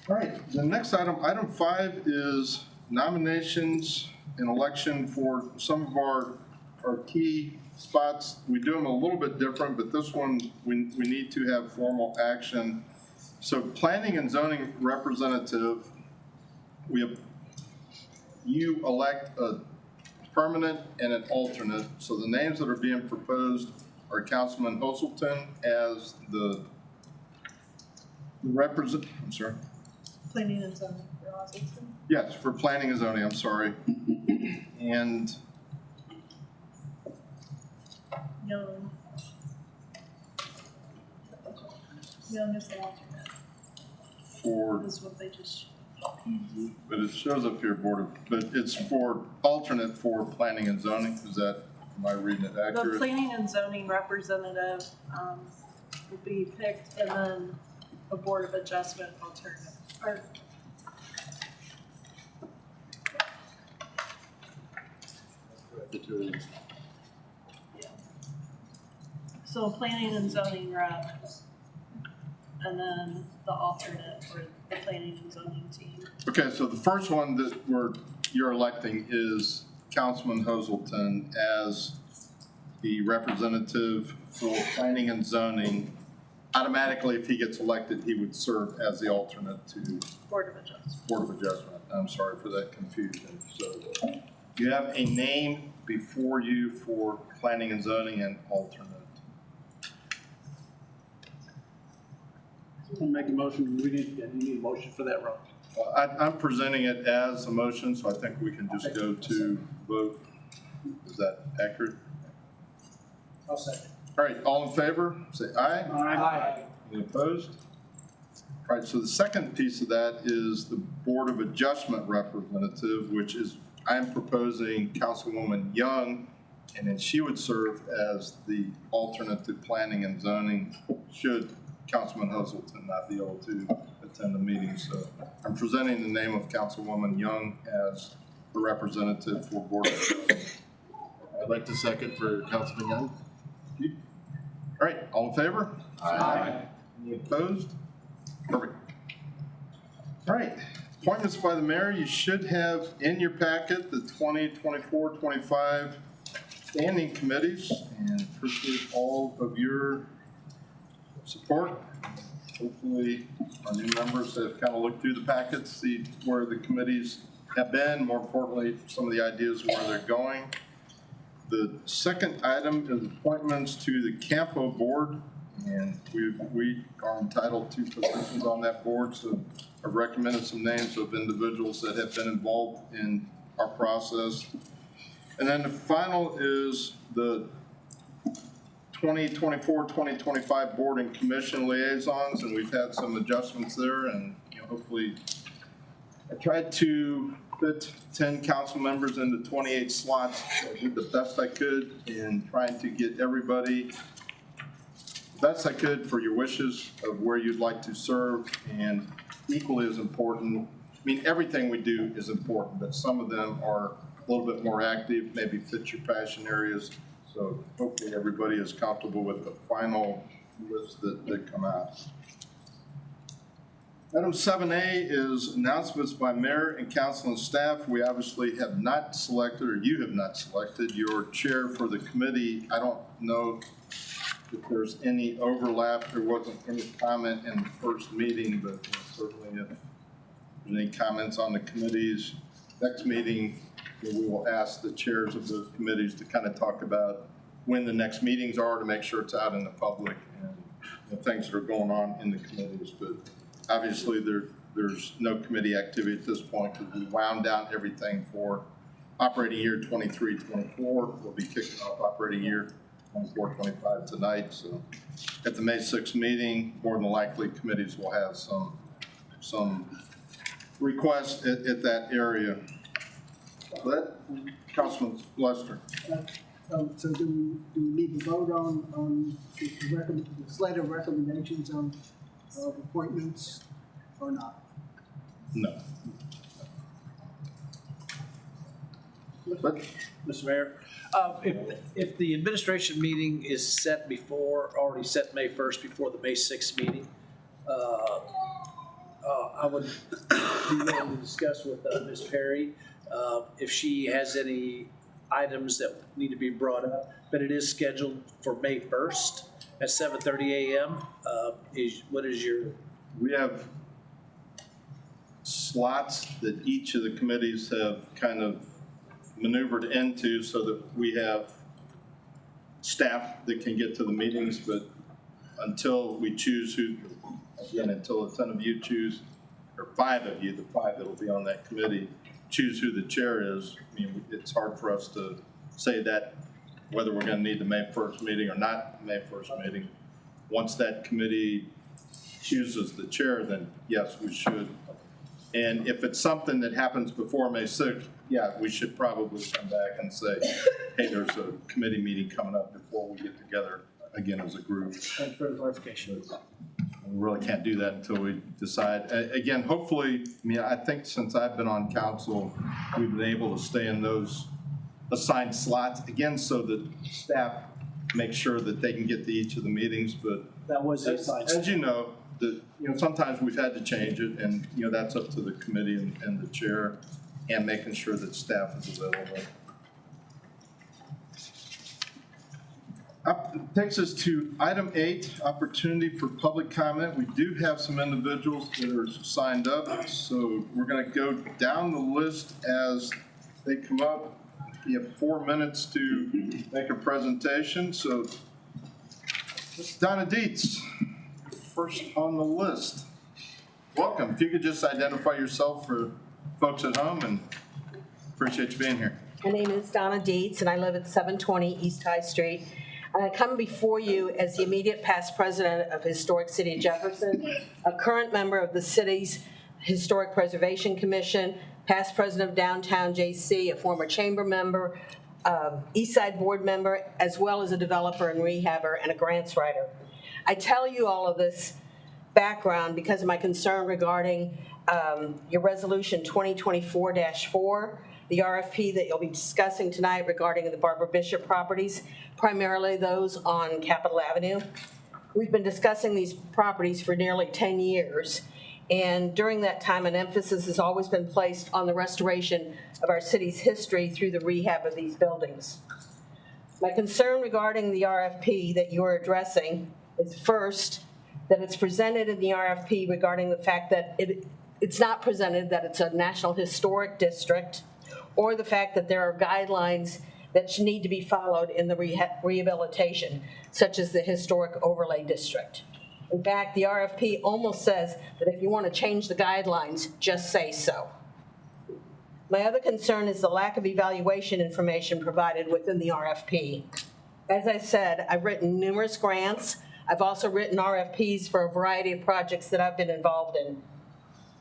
All right, the next item, item 5, is nominations and election for some of our key spots. We do them a little bit different, but this one, we need to have formal action. So planning and zoning representative, you elect a permanent and an alternate. So the names that are being proposed are Councilman Hoselton as the representative, I'm sorry. Planning and zoning for Oswaldson. Yes, for planning and zoning, I'm sorry. And Young. Young is the alternate. for, Is what they just. but it shows up here, but it's for alternate for planning and zoning. Is that, am I reading it The accurate? planning and zoning representative, will be picked, and then a board of adjustment alternate, or. So planning and zoning rep, and then the alternate for the planning and zoning team. Okay, so the first one that you're electing is Councilman Hoselton as the representative for planning and zoning. Automatically, if he gets elected, he would serve as the alternate to Board of Adjustment. Board of Adjustment. I'm sorry for that confusion. So you have a name before you for planning and zoning and alternate. I'll make a motion, you need a motion for that, Ron. I'm presenting it as a motion, so I think we can just go to vote. Is that accurate? I'll second. All right, all in favor, say aye. Aye. Any opposed? All right, so the second piece of that is the Board of Adjustment representative, which is, I'm proposing Councilwoman Young, and then she would serve as the alternate to planning and zoning should Councilman Hoselton not be able to attend the meeting. So I'm presenting the name of Councilwoman Young as the representative for Board of Adjustment. I'd like to second for Councilman Young. All right, all in favor? Aye. Any opposed? Perfect. All right, appointments by the mayor. You should have in your packet the 2024-25 standing committees, and appreciate all of your support. Hopefully, our new members have kind of looked through the packets, see where the committees have been, more importantly, some of the ideas where they're going. The second item is appointments to the Campo board, and we are entitled to positions on that board, so I've recommended some names of individuals that have been involved in our process. And then the final is the 2024-2025 board and commission liaisons, and we've had some adjustments there, and hopefully I tried to fit 10 council members into 28 slots. I did the best I could in trying to get everybody the best I could for your wishes of where you'd like to serve, and equally as important, I mean, everything we do is important, but some of them are a little bit more active, maybe fit your passion areas. So hopefully everybody is comfortable with the final list that come out. Item 7A is announcements by mayor and council and staff. We obviously have not selected, or you have not selected, your chair for the committee. I don't know if there's any overlap. There wasn't any comment in the first meeting, but certainly if Any comments on the committees? Next meeting, we will ask the chairs of those committees to kind of talk about when the next meetings are to make sure it's out in the public and the things that are going on in the committees. But obviously there's no committee activity at this point because we wound down everything for operating year 23-24. We'll be kicking off operating year 24-25 tonight. So at the May 6th meeting, more than likely committees will have some requests at that area. Councilman Lester. So do we need to vote on the slate of recommendations of appointments or not? No. Mr. Mayor, if the administration meeting is set already set May 1st before the May 6th meeting, I would be willing to discuss with Ms. Perry if she has any items that need to be brought up, but it is scheduled for May 1st at 7:30 a.m. We have slots that each of the committees have kind of maneuvered into so that we have staff that can get to the meetings, but until we choose until the 10 of you choose, or 5 of you, the 5 that will be on that committee, choose who the chair is, I mean, it's hard for us to say that whether we're going to need the May 1st meeting or not May 1st meeting. Once that committee chooses the chair, then yes, we should. And if it's something that happens before May 6th, yeah, we should probably come back and say, hey, there's a committee meeting coming up before we get together again as a group. Thanks for the clarification. We really can't do that until we decide. Again, hopefully, I mean, I think since I've been on council, we've been able to stay in those assigned slots, again, so that staff make sure that they can get to each of the meetings. But that was as you know, sometimes we've had to change it, and that's up to the committee and the chair, and making sure that staff is available. Takes us to item 8, opportunity for public comment. We do have some individuals that are signed up, so we're going to go down the list as they come up. You have 4 minutes to make a presentation. So, Donna Dietz, first on the list. Welcome. If you could just identify yourself for folks at home, and appreciate you being here. My name is Donna Dietz, and I live at 720 East High Street. And I come before you as the immediate past president of Historic City of Jefferson, a current member of the city's Historic Preservation Commission, past president of Downtown JC, a former chamber member, East Side board member, as well as a developer and rehabber and a grants writer. I tell you all of this background because of my concern regarding your resolution 2024-4, the RFP that you'll be discussing tonight regarding the Barbara Bishop properties, primarily those on Capitol Avenue. We've been discussing these properties for nearly 10 years, and during that time, an emphasis has always been placed on the restoration of our city's history through the rehab of these buildings. My concern regarding the RFP that you are addressing is first, that it's presented in the RFP regarding the fact that it's not presented that it's a National Historic District, or the fact that there are guidelines that need to be followed in the rehabilitation, such as the Historic Overlay District. In fact, the RFP almost says that if you want to change the guidelines, just say so. My other concern is the lack of evaluation information provided within the RFP. As I said, I've written numerous grants. I've also written RFPs for a variety of projects that I've been involved in.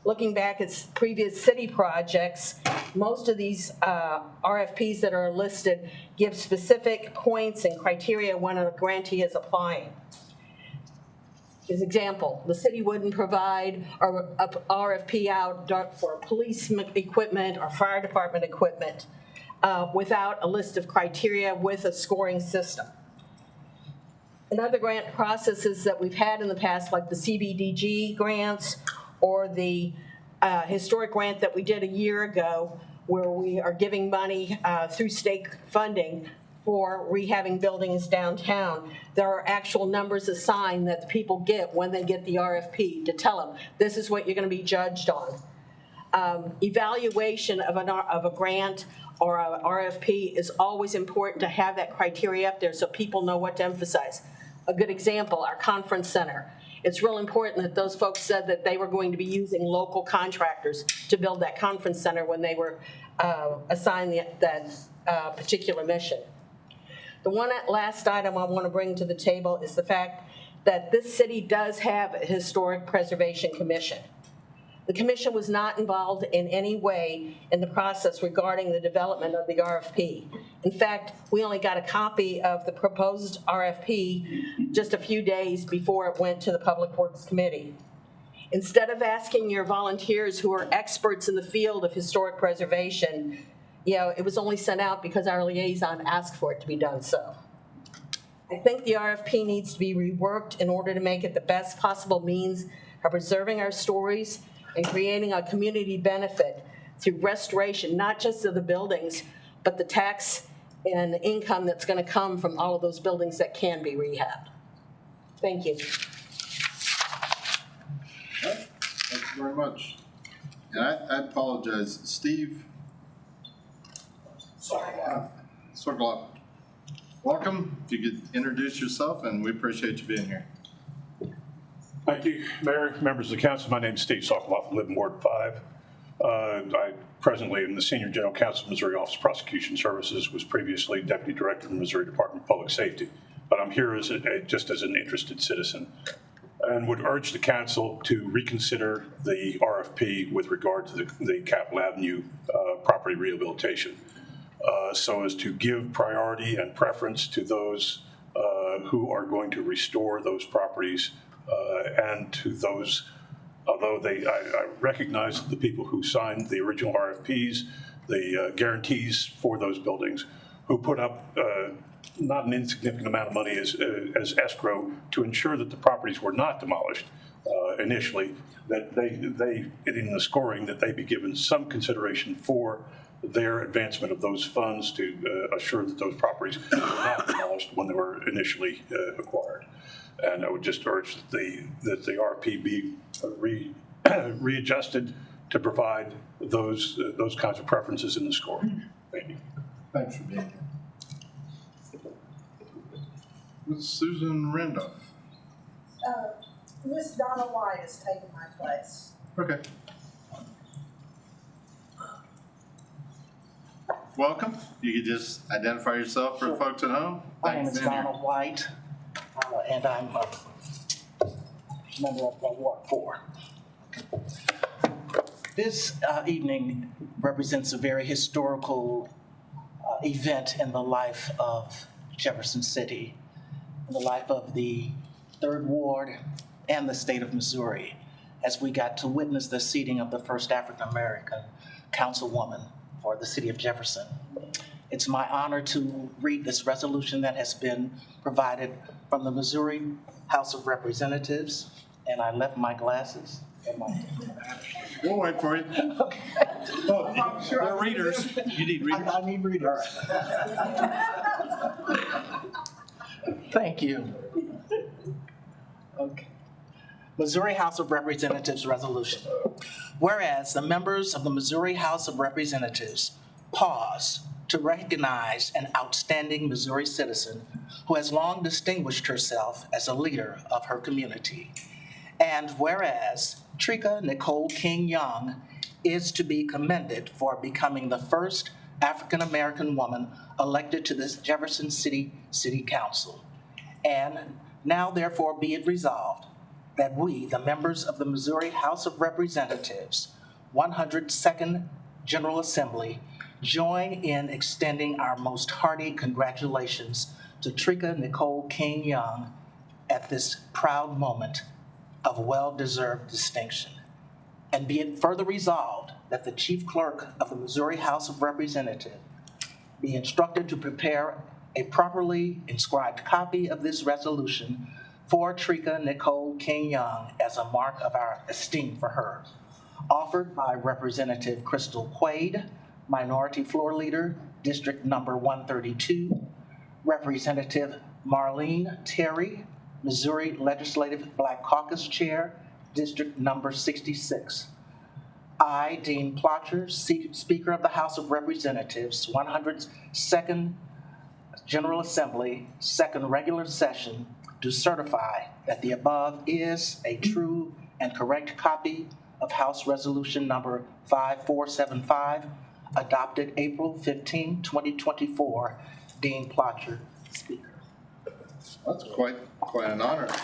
Looking back at previous city projects, most of these RFPs that are listed give specific points and criteria when a grantee is applying. As example, the city wouldn't provide an RFP out for police equipment or fire department equipment without a list of criteria with a scoring system. And other grant processes that we've had in the past, like the CBDG grants or the historic grant that we did a year ago, where we are giving money through state funding for rehabbing buildings downtown. There are actual numbers assigned that the people get when they get the RFP to tell them, this is what you're going to be judged on. evaluation of a grant or a RFP is always important to have that criteria up there so people know what to emphasize. A good example, our conference center. It's real important that those folks said that they were going to be using local contractors to build that conference center when they were assigned that particular mission. The one last item I want to bring to the table is the fact that this city does have a historic preservation commission. The commission was not involved in any way in the process regarding the development of the RFP. In fact, we only got a copy of the proposed RFP just a few days before it went to the Public Works Committee. Instead of asking your volunteers who are experts in the field of historic preservation, it was only sent out because our liaison asked for it to be done so. I think the RFP needs to be reworked in order to make it the best possible means of preserving our stories and creating a community benefit through restoration, not just of the buildings, but the tax and the income that's going to come from all of those buildings that can be rehabbed. Thank you. Thank you very much. And I apologize, Steve. Sokoloff. Welcome. If you could introduce yourself, and we appreciate you being here. Thank you, Mayor, members of the council. My name is Steve Sokoloff. I live in Ward 5. I presently am the Senior General Counsel of Missouri Office of Prosecution Services, was previously Deputy Director of the Missouri Department of Public Safety. But I'm here as just as an interested citizen and would urge the council to reconsider the RFP with regard to the Capitol Avenue property rehabilitation so as to give priority and preference to those who are going to restore those properties and to those, although I recognize the people who signed the original RFPs, the guarantees for those buildings, who put up not an insignificant amount of money as escrow to ensure that the properties were not demolished initially, that they in the scoring, that they be given some consideration for their advancement of those funds to assure that those properties were not demolished when they were initially acquired. And I would just urge that the RP be readjusted to provide those kinds of preferences in the score. Thank you. Thanks for being here. With Susan Randolph. Miss Donna White has taken my place. Okay. Welcome. You could just identify yourself for folks at home. My name is Donna White, and I'm a member of Ward 4. This evening represents a very historical event in the life of Jefferson City, in the life of the 3rd Ward and the state of Missouri, as we got to witness the seating of the first African-American councilwoman for the city of Jefferson. It's my honor to read this resolution that has been provided from the Missouri House of Representatives, and I left my glasses. We'll wait for you. Okay. Oh, they're readers. You need readers? I need readers. Thank you. Okay. Missouri House of Representatives resolution. Whereas the members of the Missouri House of Representatives pause to recognize an outstanding Missouri citizen who has long distinguished herself as a leader of her community. And whereas Trika Nicole King Young is to be commended for becoming the first African-American woman elected to this Jefferson City Council. And now therefore be it resolved that we, the members of the Missouri House of Representatives, 102nd General Assembly, join in extending our most hearty congratulations to Trika Nicole King Young at this proud moment of well-deserved distinction. And be it further resolved that the Chief Clerk of the Missouri House of Representatives be instructed to prepare a properly inscribed copy of this resolution for Trika Nicole King Young as a mark of our esteem for her. Offered by Representative Crystal Quaid, Minority Floor Leader, District Number 132, Representative Marlene Terry, Missouri Legislative Black Caucus Chair, District Number 66, I, Dean Plotcher, Speaker of the House of Representatives, 102nd General Assembly, second regular session, do certify that the above is a true and correct copy of House Resolution Number 5475, adopted April 15, 2024. Dean Plotcher, Speaker. That's quite an honor. That's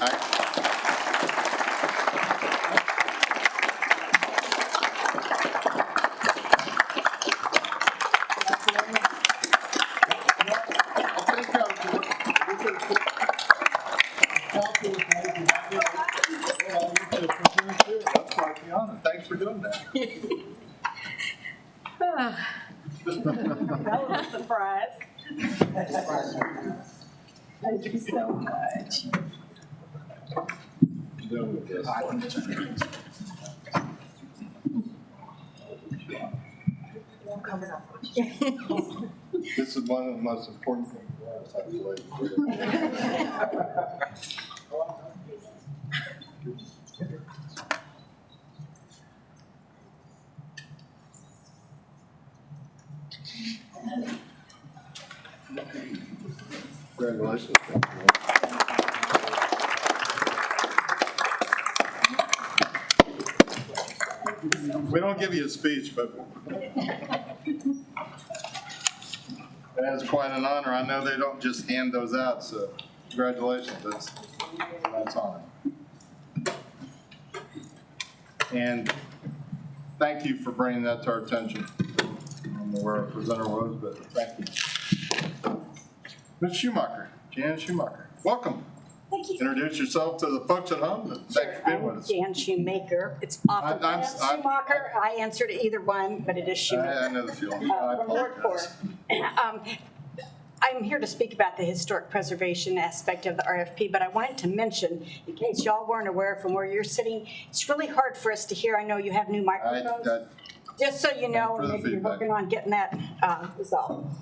quite the honor. Thanks for doing that. That was a surprise. Thank you so much. This is one of the most important things for us, I believe. Congratulations. We don't give you a speech, but that is quite an honor. I know they don't just hand those out, so congratulations. That's honor. And thank you for bringing that to our attention. I don't know where our presenter was, but thank you. Ms. Schumacher, Jan Schumacher, welcome. Thank you. Introduce yourself to the folks at home. Thanks for being with us. Jan Shoemaker. It's often pronounced Schumacher. I answer to either one, but it is Shoemaker. I know the feeling. From Ward 4. I'm here to speak about the historic preservation aspect of the RFP, but I wanted to mention, in case y'all weren't aware from where you're sitting, it's really hard for us to hear. I know you have new microphones. Just so you know, and maybe you're working on getting that resolved.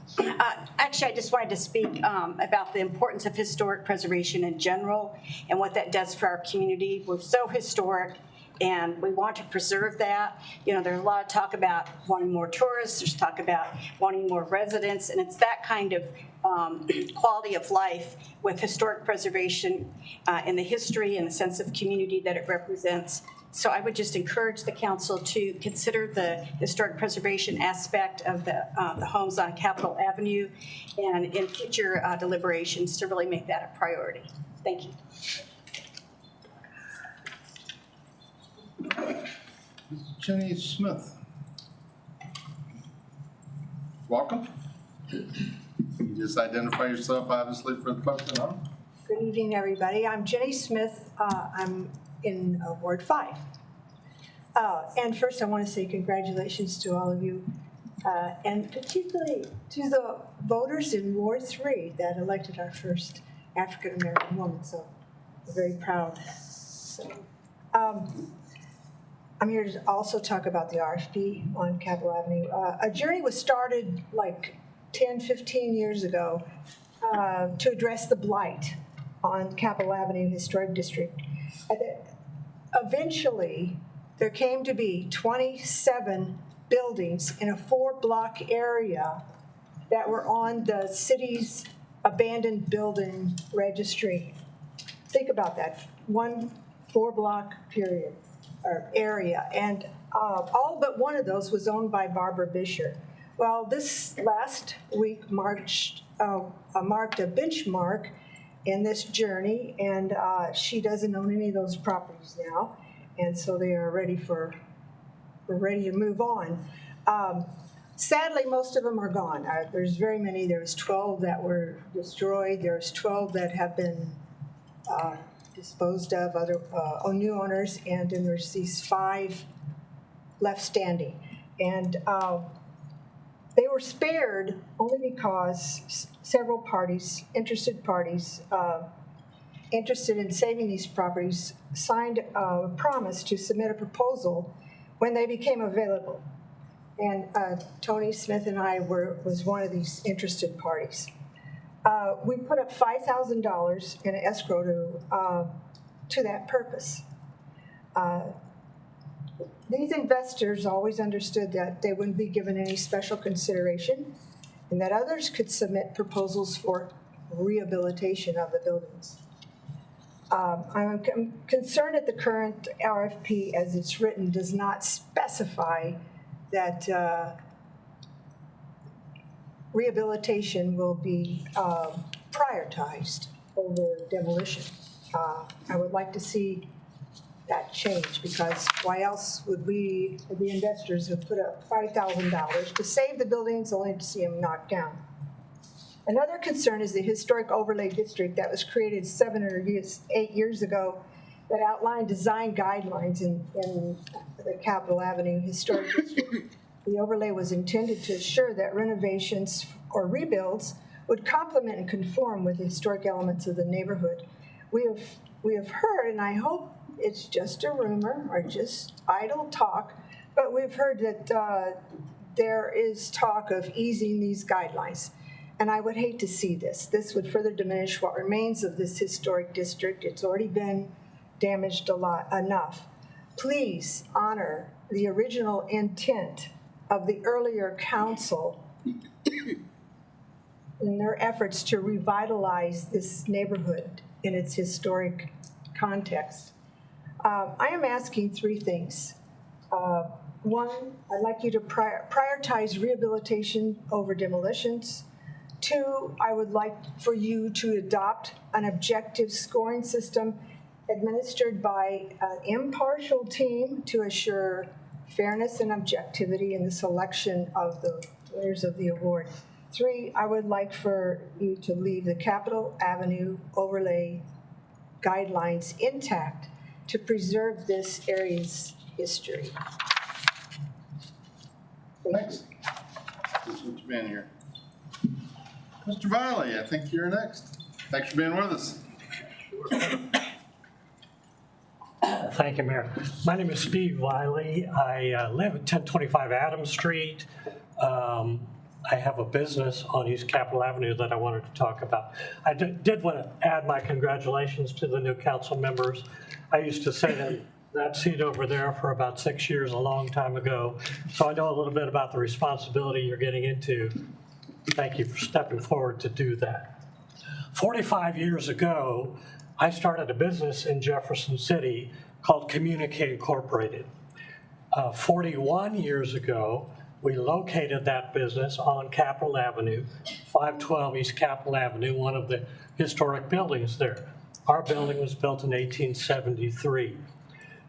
Actually, I just wanted to speak about the importance of historic preservation in general and what that does for our community. We're so historic, and we want to preserve that. You know, there's a lot of talk about wanting more tourists. There's talk about wanting more residents, and it's that kind of quality of life with historic preservation and the history and the sense of community that it represents. So I would just encourage the council to consider the historic preservation aspect of the homes on Capitol Avenue and in future deliberations to really make that a priority. Thank you. Jenny Smith. Welcome. You just identify yourself, obviously, for the folks at home. Good evening, everybody. I'm Jenny Smith. I'm in Ward 5. And first I want to say congratulations to all of you, and particularly to the voters in Ward 3 that elected our first African-American woman, so we're very proud. So, I'm here to also talk about the RFP on Capitol Avenue. A journey was started like 10, 15 years ago to address the blight on Capitol Avenue Historic District. Eventually, there came to be 27 buildings in a 4-block area that were on the city's abandoned building registry. Think about that, 1 4-block period or area, and all but one of those was owned by Barbara Bisher. Well, this last week marked a benchmark in this journey, and she doesn't own any of those properties now, and so they are ready we're ready to move on. Sadly, most of them are gone. There's very many. There's 12 that were destroyed. There's 12 that have been disposed of, other new owners, and then there's these 5 left standing. And they were spared only because several parties, interested parties, interested in saving these properties, signed a promise to submit a proposal when they became available. And Tony Smith and I was one of these interested parties. We put up $5,000 in an escrow to that purpose. These investors always understood that they wouldn't be given any special consideration and that others could submit proposals for rehabilitation of the buildings. I'm concerned that the current RFP as it's written does not specify that rehabilitation will be prioritized over demolition. I would like to see that change, because why else would we, the investors, have put up $5,000 to save the buildings only to see them knocked down? Another concern is the historic overlay district that was created 7 or 8 years ago that outlined design guidelines in the Capitol Avenue Historic District. The overlay was intended to assure that renovations or rebuilds would complement and conform with the historic elements of the neighborhood. We have heard, and I hope it's just a rumor or just idle talk, but we've heard that there is talk of easing these guidelines. And I would hate to see this. This would further diminish what remains of this historic district. It's already been damaged enough. Please honor the original intent of the earlier council in their efforts to revitalize this neighborhood in its historic context. I am asking 3 things. One, I'd like you to prioritize rehabilitation over demolitions. 2, I would like for you to adopt an objective scoring system administered by an impartial team to assure fairness and objectivity in the selection of the winners of the award. 3, I would like for you to leave the Capitol Avenue overlay guidelines intact to preserve this area's history. Thanks. Thanks for being here. Mr. Viley, I think you're next. Thanks for being with us. Thank you, Mayor. My name is Steve Wiley. I live at 1025 Adams Street. I have a business on East Capitol Avenue that I wanted to talk about. I did want to add my congratulations to the new council members. I used to sit in that seat over there for about 6 years, a long time ago, so I know a little bit about the responsibility you're getting into. Thank you for stepping forward to do that. 45 years ago, I started a business in Jefferson City called Communicate Incorporated. 41 years ago, we located that business on Capitol Avenue, 512 East Capitol Avenue, one of the historic buildings there. Our building was built in 1873.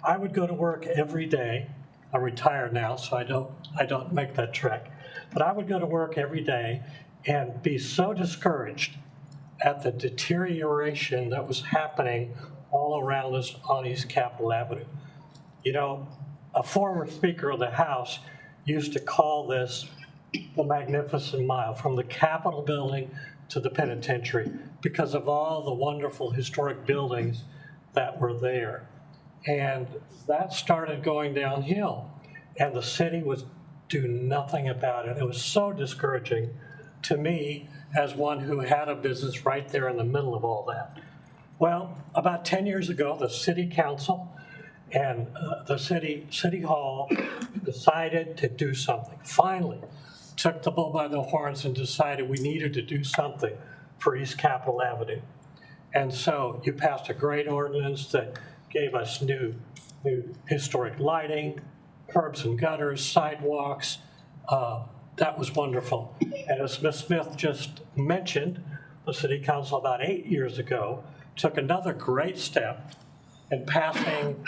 I would go to work every day. I'm retired now, so I don't make that trek. But I would go to work every day and be so discouraged at the deterioration that was happening all around us on East Capitol Avenue. You know, a former Speaker of the House used to call this the Magnificent Mile, from the Capitol building to the penitentiary, because of all the wonderful historic buildings that were there. And that started going downhill, and the city was doing nothing about it. It was so discouraging to me as one who had a business right there in the middle of all that. Well, about 10 years ago, the city council and the city hall decided to do something. Finally, took the bull by the horns and decided we needed to do something for East Capitol Avenue. And so you passed a great ordinance that gave us new historic lighting, curbs and gutters, sidewalks. That was wonderful. And as Ms. Smith just mentioned, the city council about 8 years ago took another great step in passing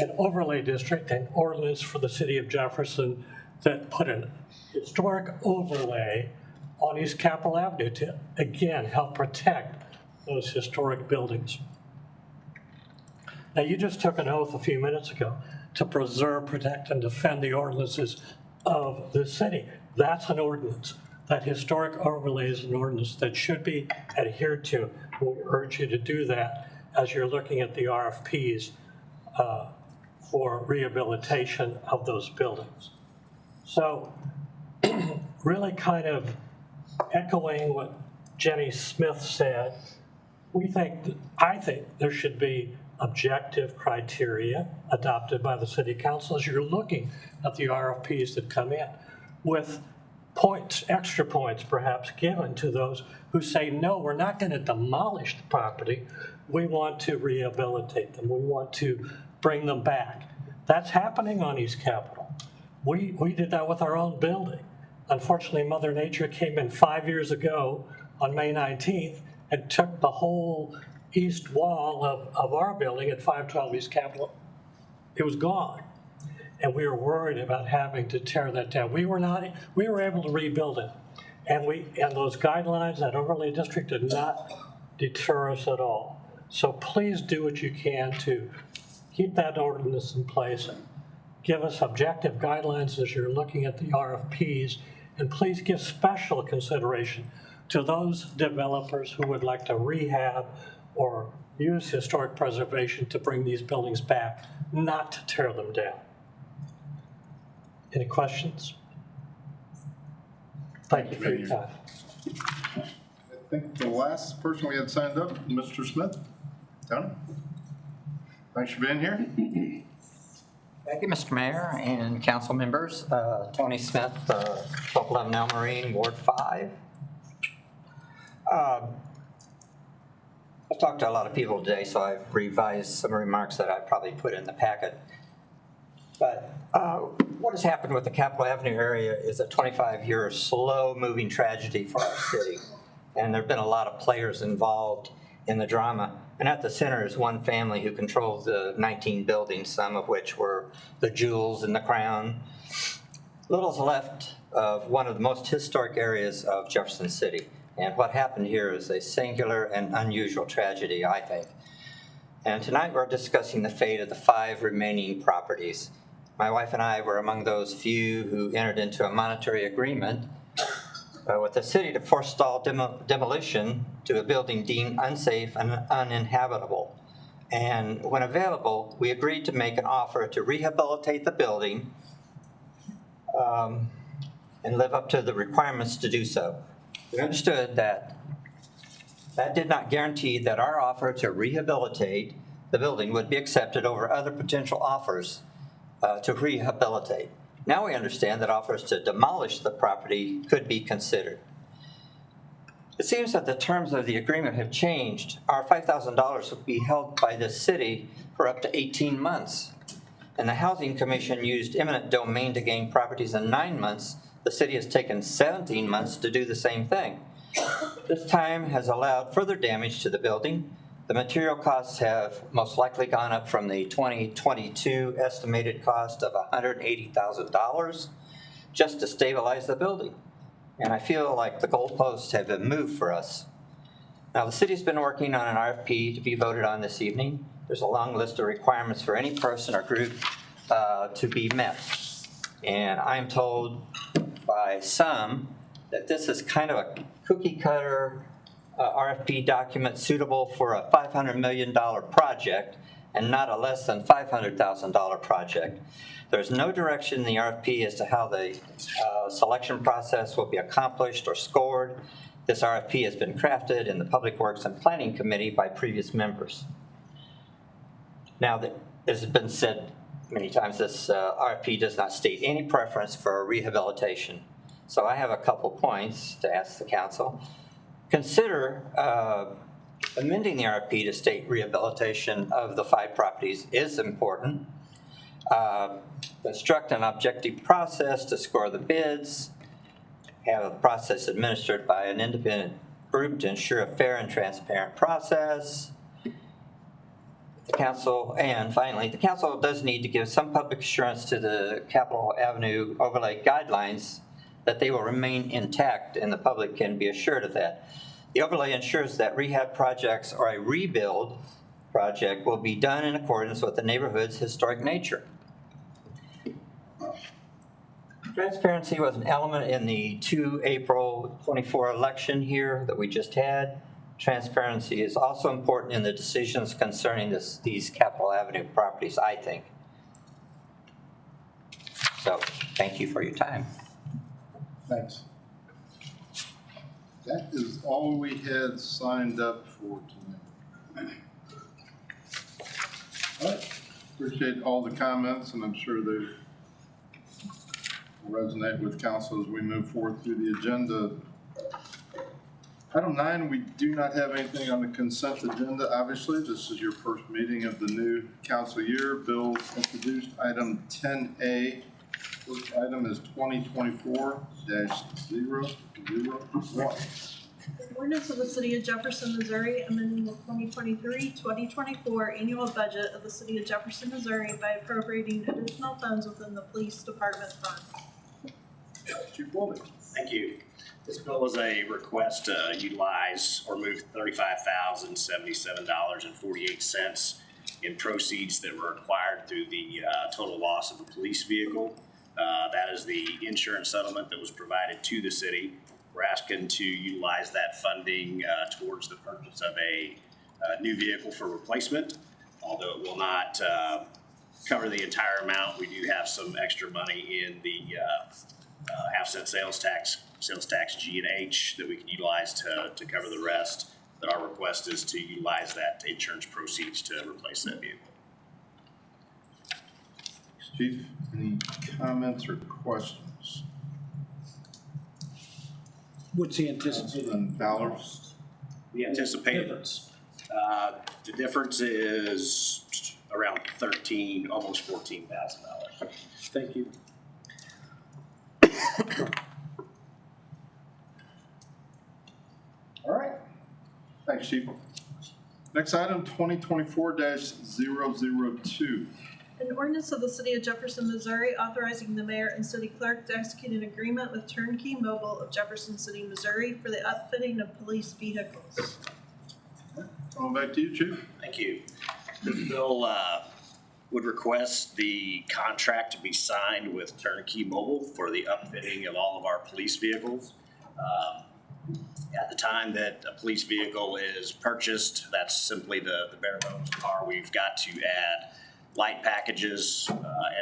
an overlay district, an ordinance for the city of Jefferson that put an historic overlay on East Capitol Avenue to, again, help protect those historic buildings. Now, you just took an oath a few minutes ago to preserve, protect, and defend the ordinances of the city. That's an ordinance. That historic overlay is an ordinance that should be adhered to. We urge you to do that as you're looking at the RFPs for rehabilitation of those buildings. So really kind of echoing what Jenny Smith said, I think there should be objective criteria adopted by the city council as you're looking at the RFPs that come in, with points, extra points perhaps given to those who say, no, we're not going to demolish the property. We want to rehabilitate them. We want to bring them back. That's happening on East Capitol. We did that with our own building. Unfortunately, Mother Nature came in 5 years ago on May 19th and took the whole east wall of our building at 512 East Capitol. It was gone. And we were worried about having to tear that down. We were able to rebuild it. And those guidelines, that overlay district did not deter us at all. So please do what you can to keep that ordinance in place. Give us objective guidelines as you're looking at the RFPs, and please give special consideration to those developers who would like to rehab or use historic preservation to bring these buildings back, not to tear them down. Any questions? Thank you for your time. I think the last person we had signed up, Mr. Smith. Tony? Thanks for being here. Thank you, Mr. Mayor and council members. Tony Smith, 1211 El Marine, Ward 5. I've talked to a lot of people today, so I've revised some remarks that I probably put in the packet. But what has happened with the Capitol Avenue area is a 25-year slow-moving tragedy for our city. And there have been a lot of players involved in the drama. And at the center is one family who controls the 19 buildings, some of which were the jewels in the crown. Little's left of one of the most historic areas of Jefferson City. And what happened here is a singular and unusual tragedy, I think. And tonight we're discussing the fate of the 5 remaining properties. My wife and I were among those few who entered into a monetary agreement with the city to forestall demolition to a building deemed unsafe and uninhabitable. And when available, we agreed to make an offer to rehabilitate the building and live up to the requirements to do so. We understood that that did not guarantee that our offer to rehabilitate the building would be accepted over other potential offers to rehabilitate. Now we understand that offers to demolish the property could be considered. It seems that the terms of the agreement have changed. Our $5,000 would be held by the city for up to 18 months. And the Housing Commission used eminent domain to gain properties in 9 months. The city has taken 17 months to do the same thing. This time has allowed further damage to the building. The material costs have most likely gone up from the 2022 estimated cost of $180,000 just to stabilize the building. And I feel like the goalposts have been moved for us. Now, the city's been working on an RFP to be voted on this evening. There's a long list of requirements for any person or group to be met. And I'm told by some that this is kind of a cookie cutter RFP document suitable for a $500 million project and not a less than $500,000 project. There's no direction in the RFP as to how the selection process will be accomplished or scored. This RFP has been crafted in the Public Works and Planning Committee by previous members. Now, as has been said many times, this RFP does not state any preference for rehabilitation. So I have a couple points to ask the council. Consider amending the RFP to state rehabilitation of the 5 properties is important. Construct an objective process to score the bids. Have a process administered by an independent group to ensure a fair and transparent process. The council, and finally, the council does need to give some public assurance to the Capitol Avenue overlay guidelines that they will remain intact, and the public can be assured of that. The overlay ensures that rehab projects or a rebuild project will be done in accordance with the neighborhood's historic nature. Transparency was an element in the April 24 election here that we just had. Transparency is also important in the decisions concerning these Capitol Avenue properties, I think. So, thank you for your time. Thanks. That is all we had signed up for tonight. All right. Appreciate all the comments, and I'm sure they will resonate with council as we move forward through the agenda. Item 9, we do not have anything on the consent agenda. Obviously, this is your first meeting of the new council year. Bills introduced. Item 10A. First item is 2024-001. An ordinance of the City of Jefferson, Missouri, amending the 2023-2024 annual budget of the City of Jefferson, Missouri by appropriating additional funds within the Police Department fund. Thank you. This bill is a request to utilize or move $35,077.48 in proceeds that were acquired through the total loss of a police vehicle. That is the insurance settlement that was provided to the city. We're asking to utilize that funding towards the purchase of a new vehicle for replacement. Although it will not cover the entire amount, we do have some extra money in the half-cent sales tax G and H that we can utilize to cover the rest. But our request is to utilize that insurance proceeds to replace that vehicle. Chief, any comments or questions? What's the anticipated in dollars? The anticipated the difference is around almost $14,000. Thank you. All right. Thanks, Chief. Next item, 2024-002. An ordinance of the City of Jefferson, Missouri, authorizing the mayor and city clerk to execute an agreement with Turnkey Mobile of Jefferson City, Missouri for the upfitting of police vehicles. Going back to you, Chief. Thank you. This bill would request the contract to be signed with Turnkey Mobile for the upfitting of all of our police vehicles. At the time that a police vehicle is purchased, that's simply the bare bones car. We've got to add light packages,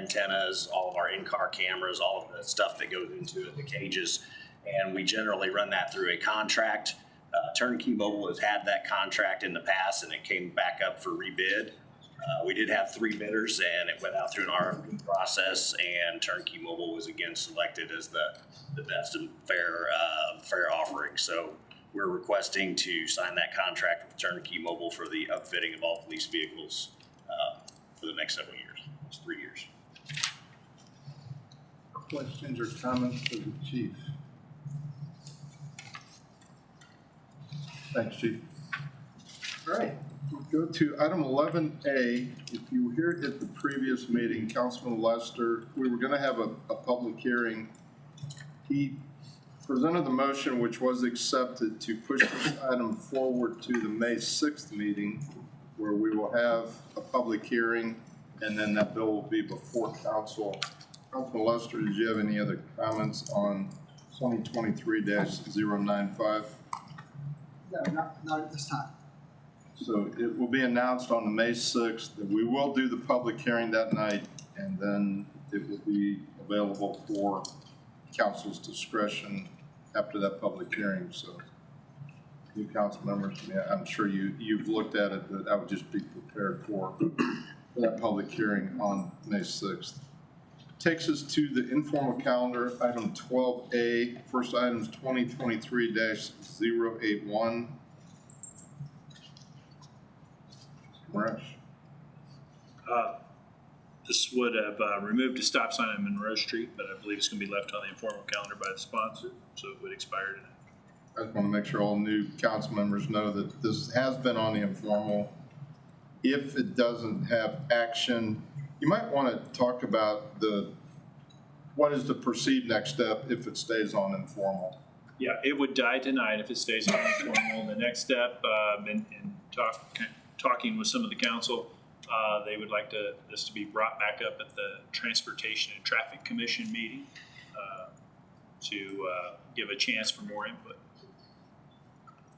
antennas, all of our in-car cameras, all of the stuff that goes into it, the cages, and we generally run that through a contract. Turnkey Mobile has had that contract in the past, and it came back up for rebid. We did have 3 bidders, and it went out through an RFP process, and Turnkey Mobile was again selected as the best and fair offering. So we're requesting to sign that contract with Turnkey Mobile for the upfitting of all police vehicles for the next several years. It's 3 years. Questions or comments for the chief? Thanks, Chief. All right, we'll go to item 11A. If you were here at the previous meeting, Councilman Lester, we were going to have a public hearing. He presented the motion, which was accepted, to push this item forward to the May 6th meeting, where we will have a public hearing, and then that bill will be before council. Councilman Lester, did you have any other comments on 2023-095? No, not at this time. So it will be announced on the May 6th that we will do the public hearing that night, and then it will be available for council's discretion after that public hearing. So new council members, I'm sure you've looked at it, but I would just be prepared for that public hearing on May 6th. Takes us to the informal calendar, item 12A. First item is 2023-081. Marash. This would have removed a stop sign on Monroe Street, but I believe it's going to be left on the informal calendar by the sponsor, so it would expire today. I just want to make sure all new council members know that this has been on the informal. If it doesn't have action, you might want to talk about what is the perceived next step if it stays on informal. Yeah, it would die tonight if it stays on informal. The next step, talking with some of the council, they would like this to be brought back up at the Transportation and Traffic Commission meeting to give a chance for more input.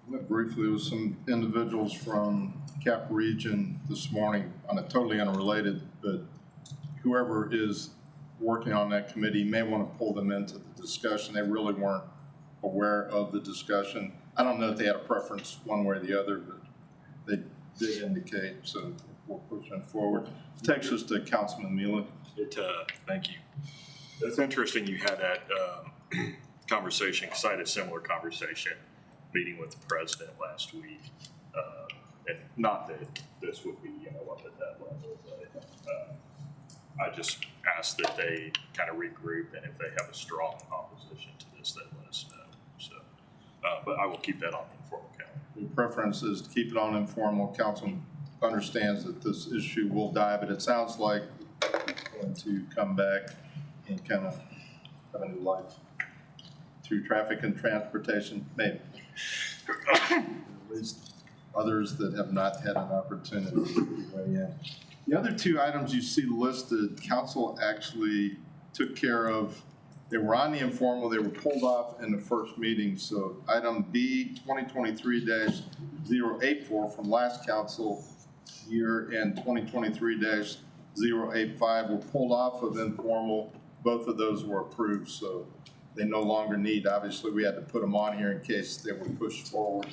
I met briefly with some individuals from Cap Region this morning on a totally unrelated, but whoever is working on that committee may want to pull them into the discussion. They really weren't aware of the discussion. I don't know if they had a preference one way or the other, but they did indicate. So before pushing it forward. Takes us to Councilman Mueller. Thank you. It's interesting you had that conversation, because I had a similar conversation meeting with the president last week. And not that this would be, up at that level, but I just asked that they kind of regroup, and if they have a strong opposition to this, they let us know. So, but I will keep that on the informal calendar. The preference is to keep it on informal. Council understands that this issue will die, but it sounds like it's going to come back and kind of have a new life through traffic and transportation, maybe. At least others that have not had an opportunity to weigh in. The other two items you see listed, council actually took care of. They were on the informal, they were pulled off in the first meeting. So item B 2023-084 from last council year and 2023-085 were pulled off of informal. Both of those were approved, so they no longer need. Obviously, we had to put them on here in case they were pushed forward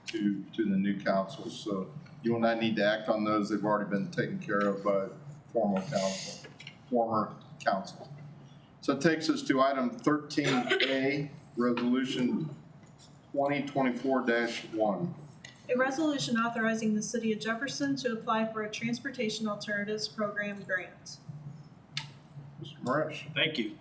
to the new council. So you and I need to act on those. They've already been taken care of by former council. So it takes us to item 13A, resolution 2024-1. A resolution authorizing the city of Jefferson to apply for a transportation alternatives program grant. Mr. Marish. Thank you.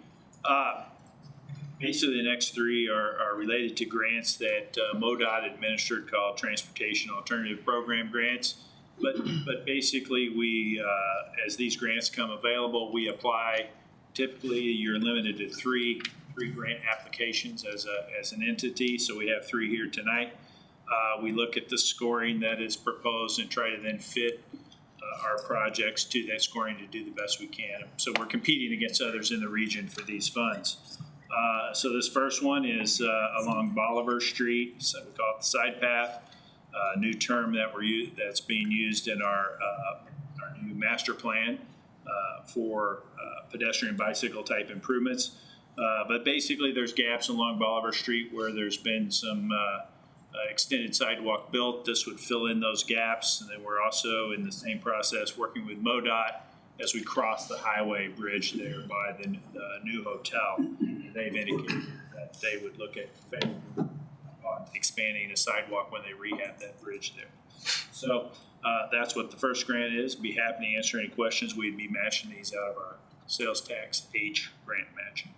Basically, the next three are related to grants that MoDOT administered called Transportation Alternative Program grants. But basically, we, as these grants come available, we apply. Typically, you're limited to three grant applications as an entity. So we have three here tonight. We look at the scoring that is proposed and try to then fit our projects to that scoring to do the best we can. So we're competing against others in the region for these funds. So this first one is along Bolivar Street, so we call it the side path, new term that's being used in our new master plan for pedestrian bicycle type improvements. But basically there's gaps along Bolivar Street where there's been some extended sidewalk built. This would fill in those gaps. And then we're also in the same process working with MoDOT as we cross the highway bridge there by the new hotel. They've indicated that they would look at expanding a sidewalk when they rehab that bridge there. So that's what the first grant is. Be happy to answer any questions. We'd be matching these out of our sales tax H grant matching.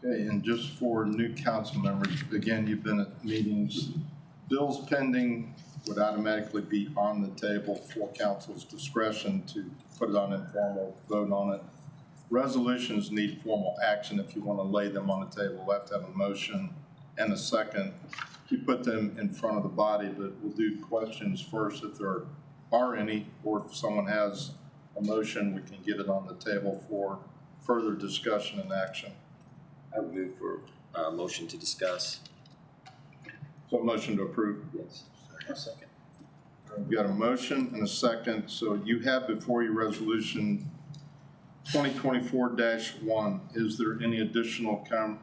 Okay, and just for new council members, again, you've been at meetings. Bills pending would automatically be on the table for council's discretion to put it on informal, vote on it. Resolutions need formal action if you want to lay them on the table. We'll have to have a motion and a second. You put them in front of the body, but we'll do questions first if there are any, or if someone has a motion, we can get it on the table for further discussion and action. I would move for a motion to discuss. So a motion to approve? Yes. A second. We've got a motion and a second. So you have before you resolution 2024-1. Is there any additional comment?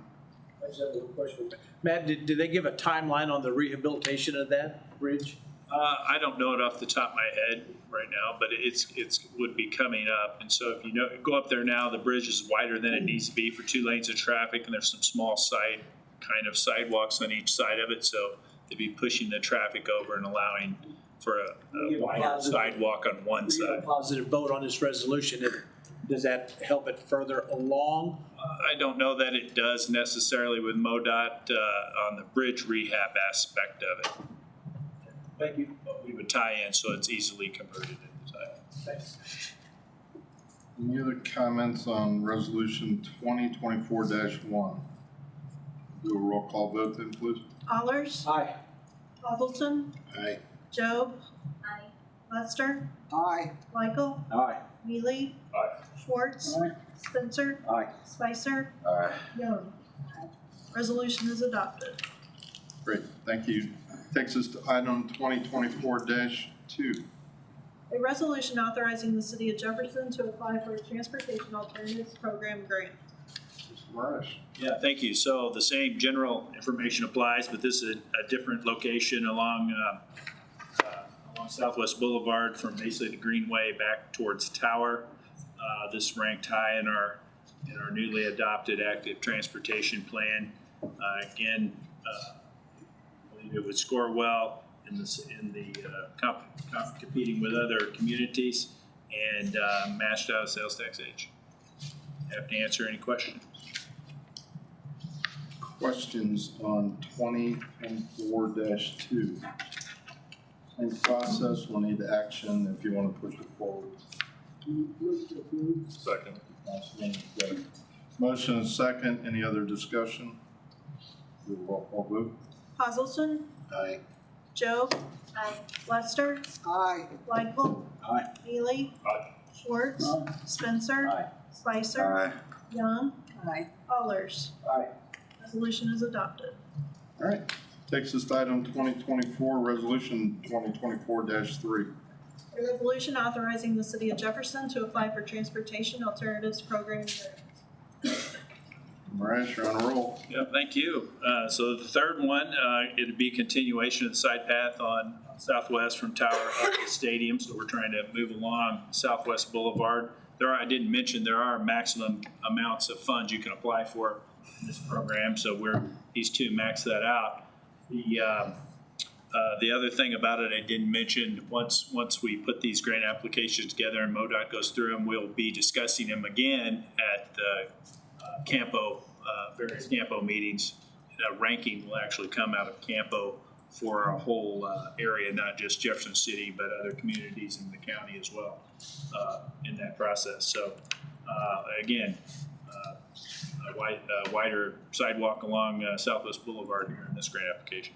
I just have a little question. Matt, did they give a timeline on the rehabilitation of that bridge? I don't know it off the top of my head right now, but it's would be coming up. And so if you go up there now, the bridge is wider than it needs to be for 2 lanes of traffic, and there's some small sidewalks on each side of it. So they'd be pushing the traffic over and allowing for a wider sidewalk on one side. A positive vote on this resolution. Does that help it further along? I don't know that it does necessarily with MoDOT on the bridge rehab aspect of it. Thank you. But we would tie in so it's easily converted into side. Thanks. Any other comments on resolution 2024-1? Do a roll call vote then, please. Allers? Aye. Hazelton? Aye. Job? Aye. Lester? Aye. Michael? Aye. Mealy? Aye. Schwartz? Aye. Spencer? Aye. Spicer? Aye. Young? Resolution is adopted. Great, thank you. Takes us to item 2024-2. A resolution authorizing the city of Jefferson to apply for a transportation alternatives program grant. Mr. Marish. Yeah, thank you. So the same general information applies, but this is a different location along along Southwest Boulevard from basically the Greenway back towards Tower. This ranked high in our newly adopted active transportation plan. Again, I believe it would score well in competing with other communities and matched out of sales tax age. Have to answer any questions. Questions on 2024-2? Same process, we'll need action if you want to push it forward. Second. Motion and second, any other discussion? Do a roll call vote. Hazelton, Aye. Job, Lester, Aye. Lightfoot, Aye. Neely, Aye. Schwartz, Spencer, Aye. Spicer, Aye. Young, Aye. Allers. Aye. Resolution is adopted. All right, takes us to item 2024, resolution 2024-3. A resolution authorizing the city of Jefferson to apply for transportation alternatives program grants. Morash, you're on a roll. Yep, thank you. So the third one, it'd be continuation of the side path on Southwest from Tower up to Stadium. So we're trying to move along Southwest Boulevard. I didn't mention, there are maximum amounts of funds you can apply for in this program. So these two max that out. The other thing about it I didn't mention, once we put these grant applications together and MoDOT goes through them, we'll be discussing them again at the various Campo meetings. Ranking will actually come out of Campo for our whole area, not just Jefferson City, but other communities in the county as well in that process. So again, a wider sidewalk along Southwest Boulevard here in this grant application.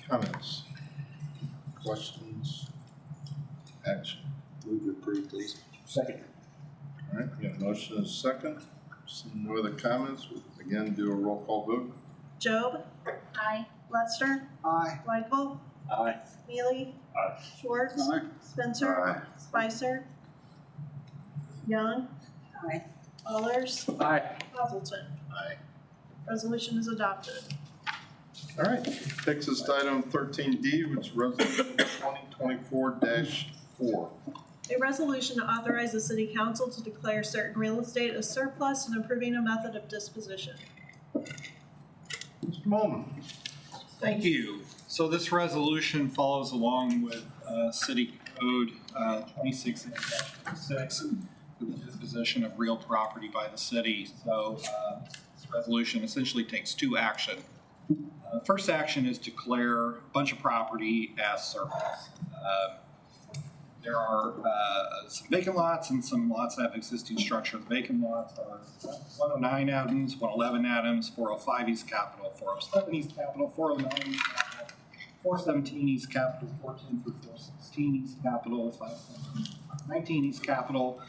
Comments? Questions? Action? Move to approve, please. Second. All right, we got a motion and a second. Seeing no other comments, we'll again do a roll call vote. Job, Aye. Lester, Aye. Lightfoot, Aye. Neely, Aye. Schwartz, Aye. Spencer, Aye. Spicer, Young, Aye. Allers, Aye. Hazelton. Aye. Resolution is adopted. All right, takes us to item 13D, which is resolution 2024-4. A resolution to authorize the city council to declare certain real estate as surplus and approving a method of disposition. Mr. Molman. Thank you. So this resolution follows along with City Code 26-6 for the disposition of real property by the city. So this resolution essentially takes two action. First action is declare a bunch of property as surplus. There are some vacant lots and some lots that have existing structure. The vacant lots are 109 Adams, 111 Adams, 405 East Capitol, 407 East Capitol, 409 East Capitol, 417 East Capitol, 410 through 416 East Capitol, 519 East Capitol,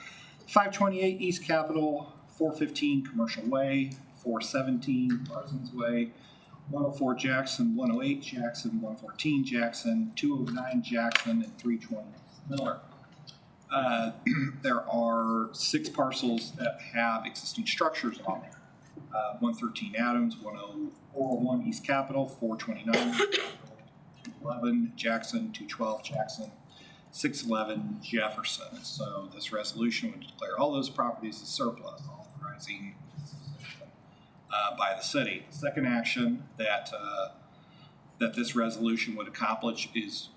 528 East Capitol, 415 Commercial Way, 417 Parsons Way, 104 Jackson, 108 Jackson, 114 Jackson, 209 Jackson, and 320 Miller. There are 6 parcels that have existing structures on there. 113 Adams, 401 East Capitol, 429 211 Jackson, 212 Jackson, 611 Jefferson. So this resolution would declare all those properties as surplus, authorizing by the city. The second action that this resolution would accomplish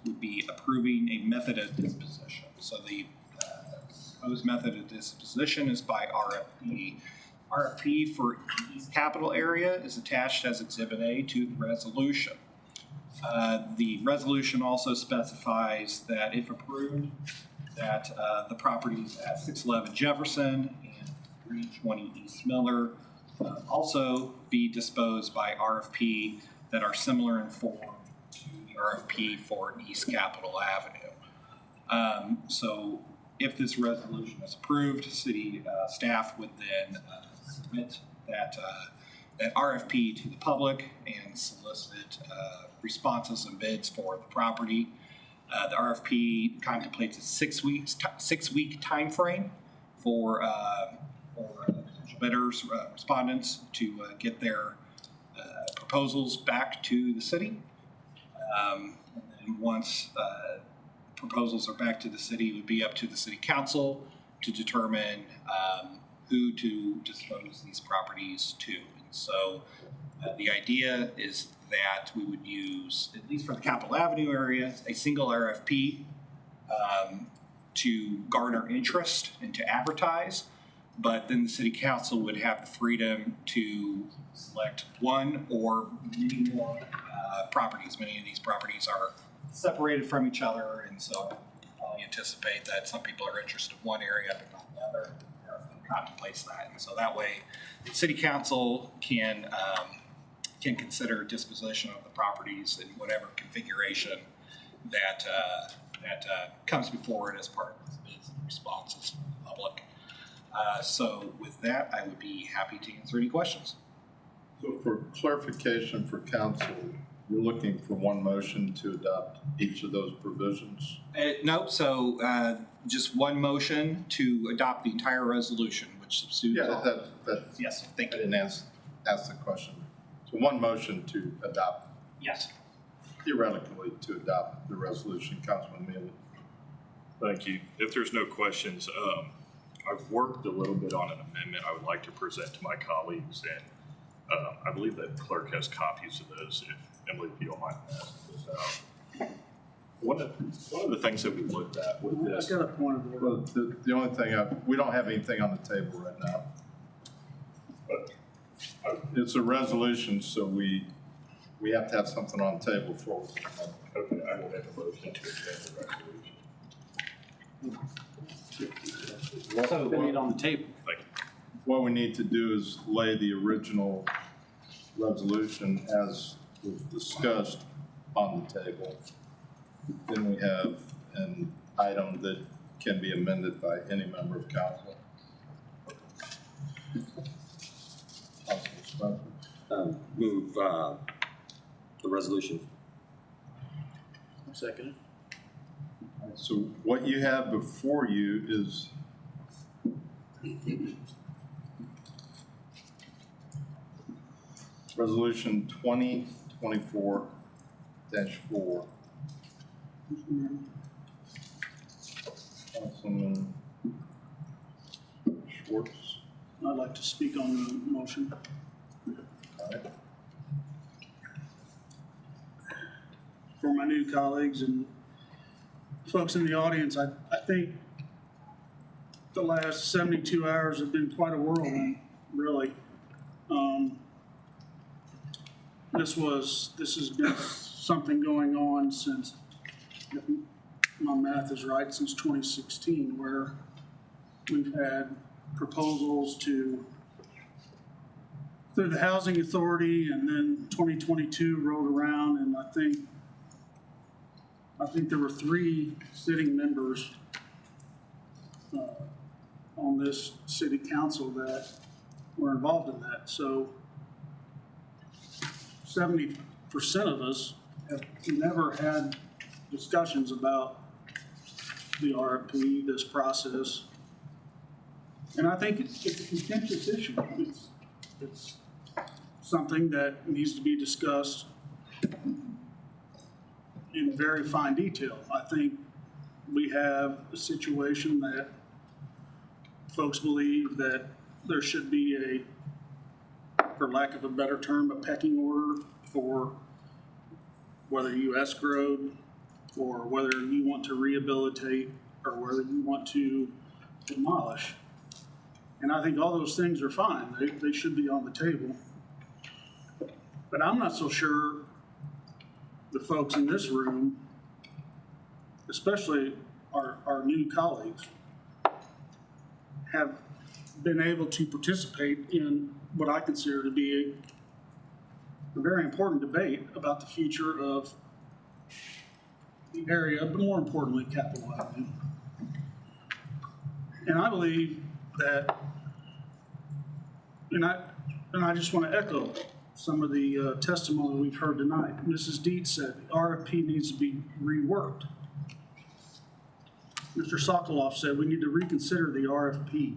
would be approving a method of disposition. So the proposed method of disposition is by RFP. RFP for East Capitol area is attached as Exhibit A to the resolution. The resolution also specifies that if approved, that the properties at 611 Jefferson and 320 East Miller also be disposed by RFP that are similar in form to the RFP for East Capitol Avenue. So if this resolution is approved, city staff would then submit that RFP to the public and solicit responses and bids for the property. The RFP contemplates a 6-week time frame for potential bidders, respondents to get their proposals back to the city. And then And once proposals are back to the city, it would be up to the city council to determine who to dispose these properties to. And so the idea is that we would use, at least for the Capitol Avenue area, a single RFP to garner interest and to advertise, but then the city council would have the freedom to select one or many more properties. Many of these properties are separated from each other, and so I anticipate that some people are interested in one area but not the other. Contemplates that, and so that way, the city council can consider disposition of the properties in whatever configuration that comes before it as part of the responses from the public. So with that, I would be happy to answer any questions. So for clarification for council, you're looking for one motion to adopt each of those provisions? No, so just one motion to adopt the entire resolution, which subsumes. Yeah, yes, thank you. I didn't ask the question. So one motion to adopt. Yes. Theoretically, to adopt the resolution, Councilman Mealy. Thank you. If there's no questions, I've worked a little bit on an amendment I would like to present to my colleagues, and I believe that clerk has copies of those. If Emily, if you don't mind passing this out. One of the things that we looked at with this. I got a point of order. Well, the only thing, we don't have anything on the table right now. But it's a resolution, so we have to have something on the table for us. Okay, I will make a motion to accept the resolution. So we need on the table. Thank you. What we need to do is lay the original resolution as was discussed on the table. Then we have an item that can be amended by any member of council. Move the resolution. Second. So what you have before you is Resolution 2024-4. Councilman Schwartz. I'd like to speak on the motion. All right. For my new colleagues and folks in the audience, I think the last 72 hours have been quite a whirlwind, really. This has been something going on since, if my math is right, since 2016, where we've had proposals through the Housing Authority, and then 2022 rolled around, and I think there were 3 sitting members on this city council that were involved in that. So 70% of us have never had discussions about the RFP, this process. And I think it's a contentious issue. It's something that needs to be discussed in very fine detail. I think we have a situation that folks believe that there should be for lack of a better term, a pecking order for whether you escrowed or whether you want to rehabilitate or whether you want to demolish. And I think all those things are fine. They should be on the table. But I'm not so sure the folks in this room, especially our new colleagues, have been able to participate in what I consider to be a very important debate about the future of the area, but more importantly, Capitol Avenue. And I believe that, and I just want to echo some of the testimony we've heard tonight. Mrs. Deeds said the RFP needs to be reworked. Mr. Sokoloff said we need to reconsider the RFP.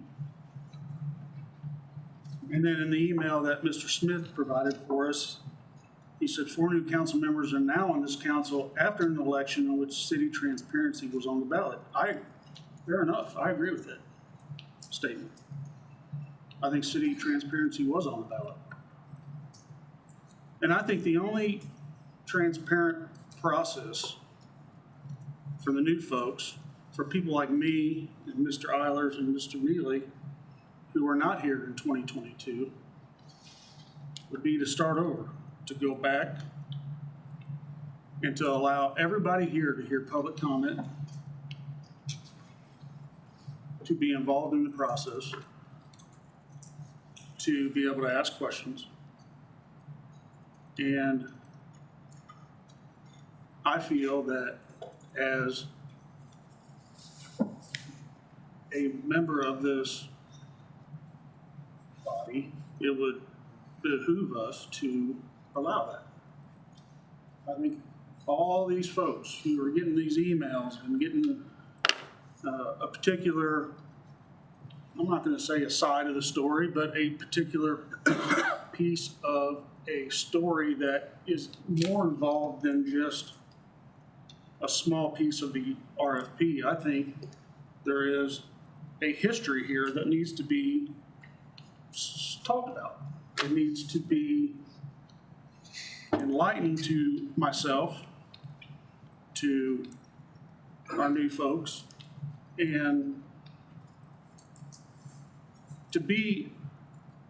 And then in the email that Mr. Smith provided for us, He said 4 new council members are now on this council after an election in which city transparency was on the ballot. Fair enough, I agree with that statement. I think city transparency was on the ballot. And I think the only transparent process for the new folks, for people like me and Mr. Eilers and Mr. Mealy, who are not here in 2022, would be to start over, to go back and to allow everybody here to hear public comment, to be involved in the process, to be able to ask questions. And I feel that as a member of this body, it would behoove us to allow that. I think all these folks who are getting these emails and getting a particular, I'm not going to say a side of the story, but a particular piece of a story that is more involved than just a small piece of the RFP. I think there is a history here that needs to be talked about. It needs to be enlightened to myself, to our new folks, and to be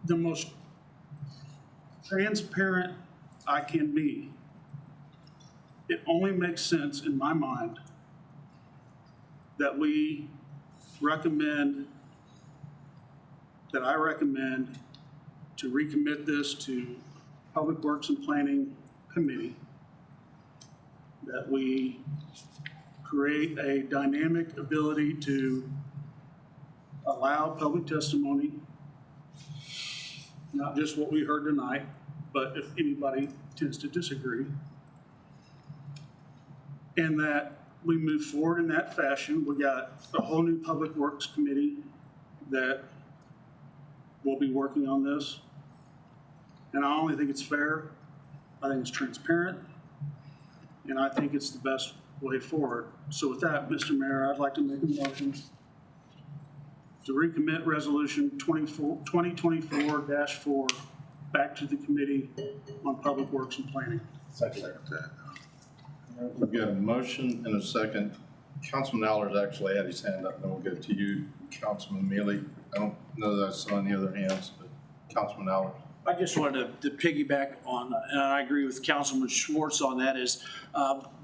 the most transparent I can be. It only makes sense in my mind that we recommend, that I recommend to recommit this to Public Works and Planning Committee, that we create a dynamic ability to allow public testimony, not just what we heard tonight, but if anybody tends to disagree, and that we move forward in that fashion. We got a whole new Public Works Committee that will be working on this. And I only think it's fair, I think it's transparent, and I think it's the best way forward. So with that, Mr. Mayor, I'd like to make a motion to recommit Resolution 2024-4 back to the Committee on Public Works and Planning. Second. We've got a motion and a second. Councilman Allers actually had his hand up, and we'll go to you, Councilman Mealy. I don't know that I saw any other hands, but Councilman Allers. I just wanted to piggyback on, and I agree with Councilman Schwartz on that, is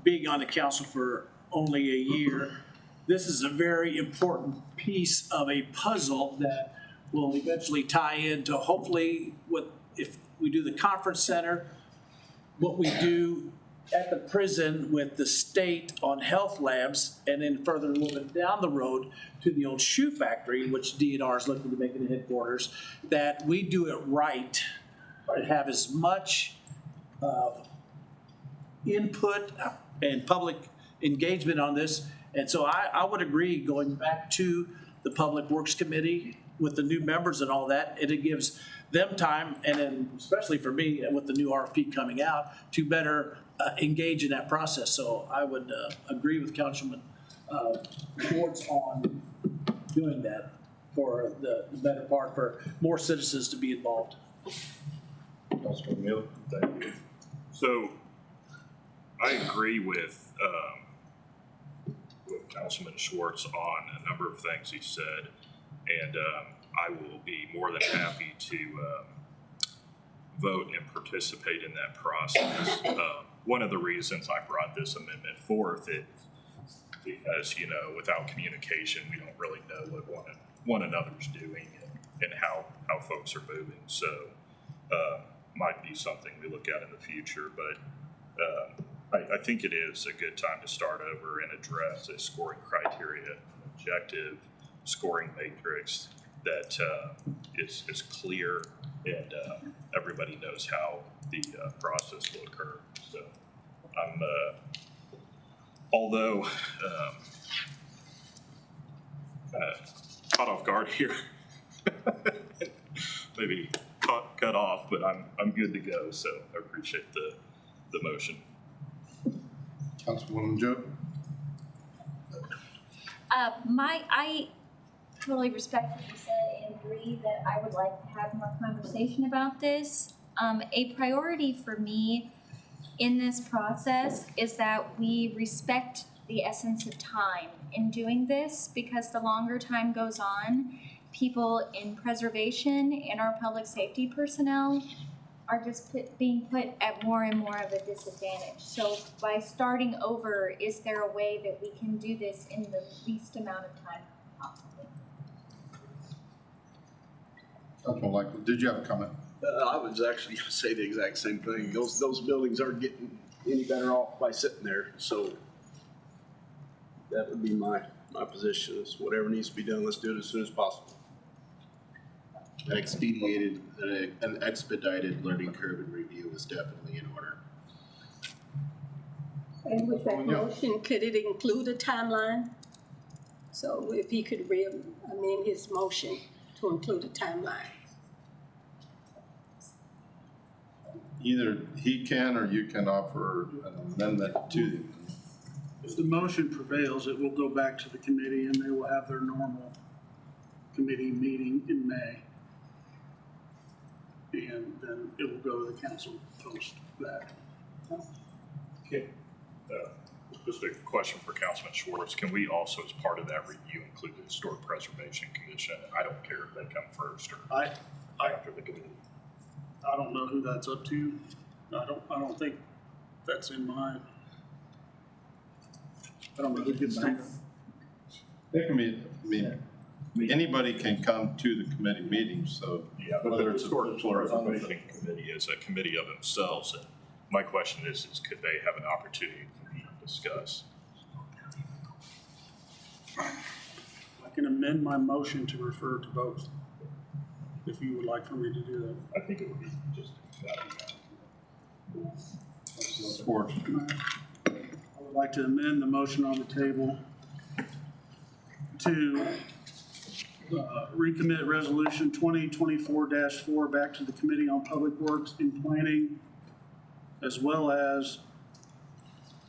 being on the council for only a year. This is a very important piece of a puzzle that will eventually tie into hopefully what, if we do the conference center, what we do at the prison with the state on health labs, and then further a little bit down the road to the old shoe factory, which DNR is looking to make it a headquarters, that we do it right and have as much input and public engagement on this. And so I would agree, going back to the Public Works Committee with the new members and all that, and it gives them time, and then especially for me with the new RFP coming out, to better engage in that process. So I would agree with Councilman Schwartz on doing that for the better part, for more citizens to be involved. Councilman Mealy, thank you. So I agree with Councilman Schwartz on a number of things he said, and I will be more than happy to vote and participate in that process. One of the reasons I brought this amendment forth is because, you know, without communication, we don't really know what one another's doing and how folks are moving. So might be something we look at in the future, but I think it is a good time to start over and address a scoring criteria, an objective scoring matrix that is clear, and everybody knows how the process will occur. So I'm, although caught off guard here, maybe cut off, but I'm good to go. So I appreciate the the motion. Councilwoman Joe? I totally respect what you said and agree that I would like to have more conversation about this. A priority for me in this process is that we respect the essence of time in doing this, because the longer time goes on, people in preservation and our public safety personnel are just being put at more and more of a disadvantage. So by starting over, is there a way that we can do this in the least amount of time possible? Councilman Michael, did you have a comment? I was actually going to say the exact same thing. Those buildings aren't getting any better off by sitting there. So that would be my position is whatever needs to be done, let's do it as soon as possible. An expedited learning curve and review is definitely in order. And with that motion, could it include a timeline? So if he could amend his motion to include a timeline. Either he can or you can offer an amendment to them. If the motion prevails, it will go back to the committee and they will have their normal committee meeting in May. And then it will go to the council post that. Okay. Just a question for Councilman Schwartz. Can we also, as part of that review, include the Historic Preservation Commission? I don't care if they come first or after the committee. I don't know who that's up to. I don't think that's in mine. I don't know who gets to. They can be, anybody can come to the committee meetings, so yeah, but whether the it's Historic Preservation Committee is a committee of themselves, and my question is could they have an opportunity to discuss? I can amend my motion to refer to both, if you would like for me to do that. I think it would be just Schwartz. I would like to amend the motion on the table to recommit resolution 2024-4 back to the Committee on Public Works and Planning, as well as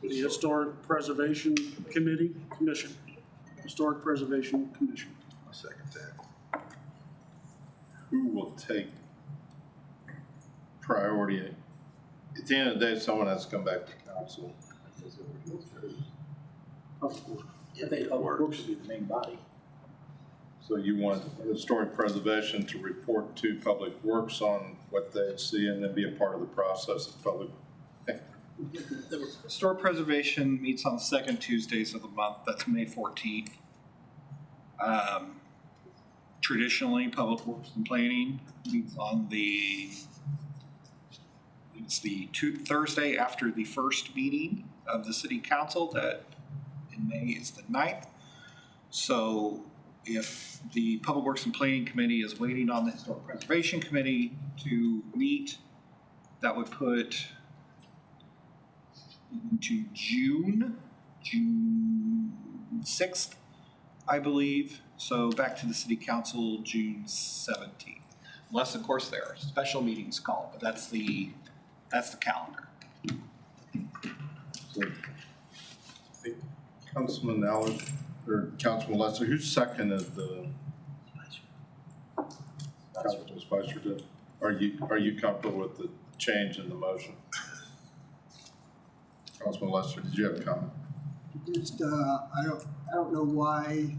the Historic Preservation Commission. Historic Preservation Commission. I'll second that. Who will take priority? At the end of the day, someone has to come back to council. I think Public Works should be the main body. So you want Historic Preservation to report to Public Works on what they see and then be a part of the process of public. Historic Preservation meets on the second Tuesdays of the month. That's May 14th. Traditionally, Public Works and Planning meets on it's the Thursday after the first meeting of the City Council. That in May is the 9th. So if the Public Works and Planning Committee is waiting on the Historic Preservation Committee to meet, that would put into June 6th, I believe. So back to the City Council June 17th. Unless, of course, there are special meetings called, but that's the calendar. So, Councilman Allard or Councilman Lester, who seconded the Councilman Spicer? Are you comfortable with the change in the motion? Councilman Lester, did you have a comment? Just, I don't know why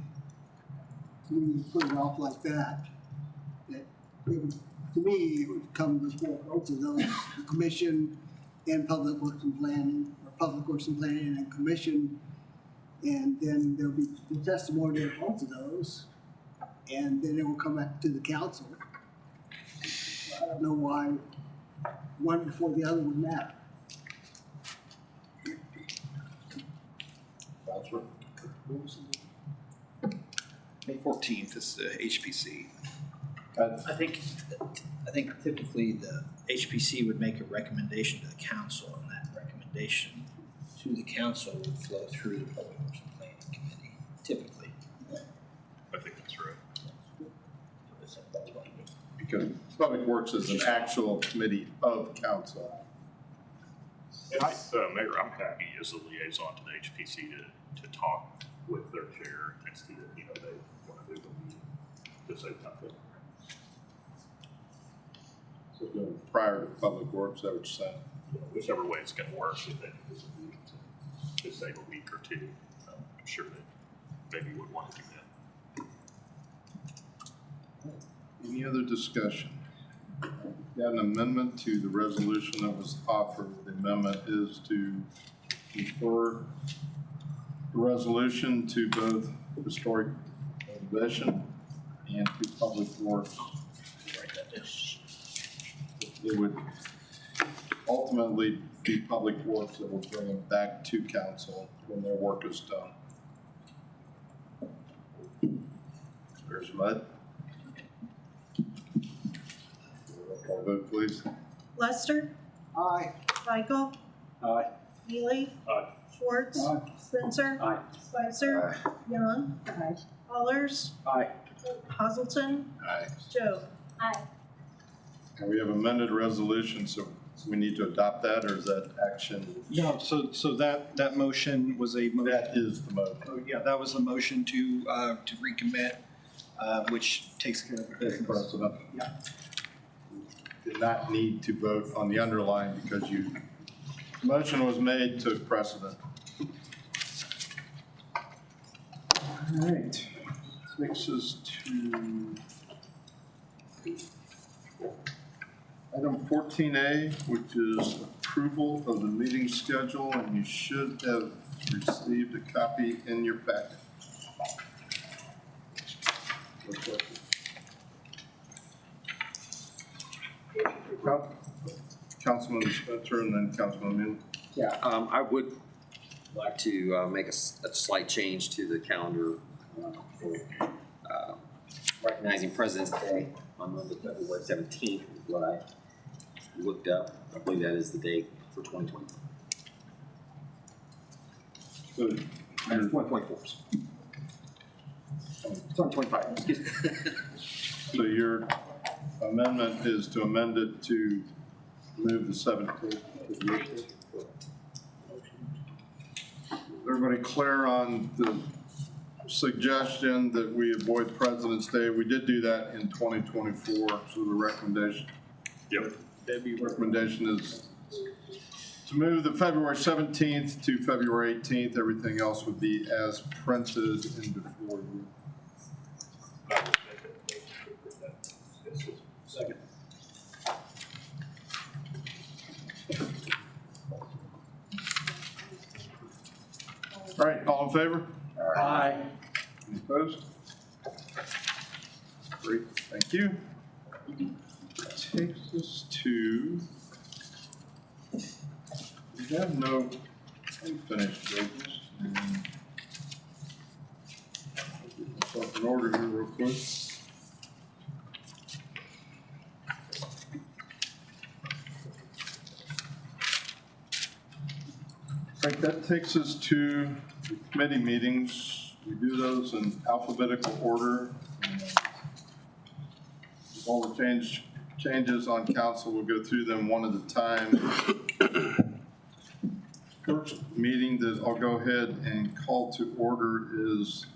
we put it off like that. To me, it would come before both of those, the commission and Public Works and Planning, or Public Works and Planning and Commission, and then there'll be the testimony of both of those, and then it will come back to the council. I don't know why one before the other would matter. May 14th is the HPC. I think typically the HPC would make a recommendation to the council, and that recommendation to the council would flow through the Public Works and Planning Committee, typically. I think that's right. Because Public Works is an actual committee of council. And Mayor, I'm happy as a liaison to the HPC to talk with their chair and see that, you know, they want to do the meeting to say something. So doing prior to public works, I would say. Whichever way it's gonna work, if they to save a week or two, I'm sure that maybe would want to do that. Any other discussion? Got an amendment to the resolution that was offered. The amendment is to refer the resolution to both historic preservation and to public works. It would ultimately be public works that will bring them back to council when their work is done. There's Bud. Roll call vote, please. Lester? Aye. Michael? Aye. Neely? Aye. Schwartz? Aye. Spencer? Aye. Spicer? Young? Aye. Allers? Aye. Hazelton? Aye. Joe? Aye. And we have amended resolution, so we need to adopt that, or is that action? No, so that motion was a motion. That is the motion. Oh, yeah, that was the motion to recommit, which takes care of the Take business. precedent. Yeah. Did not need to vote on the underlying because the motion was made to precedent. All right, takes us to item 14A, which is approval of the meeting schedule, and you should have received a copy in your packet. Councilman Spencer and then Councilman Neal. Yeah, I would like to make a slight change to the calendar for recognizing President's Day on Monday, February 17th, is what I looked up. I believe that is the date for 2020. So, 2024. 2025, excuse me. So your amendment is to amend it to move the 17th. Everybody clear on the suggestion that we avoid President's Day? We did do that in 2024, so the recommendation. Yep. Recommendation is to move the February 17th to February 18th. Everything else would be as printed in before you. Second. All right, all in favor? Aye. Any opposed? Great, thank you. That takes us to, we have no unfinished business. Myself in order here real quick. Right, that takes us to the committee meetings. We do those in alphabetical order. All the changes on council, we'll go through them one at a time. First meeting that I'll go ahead and call to order is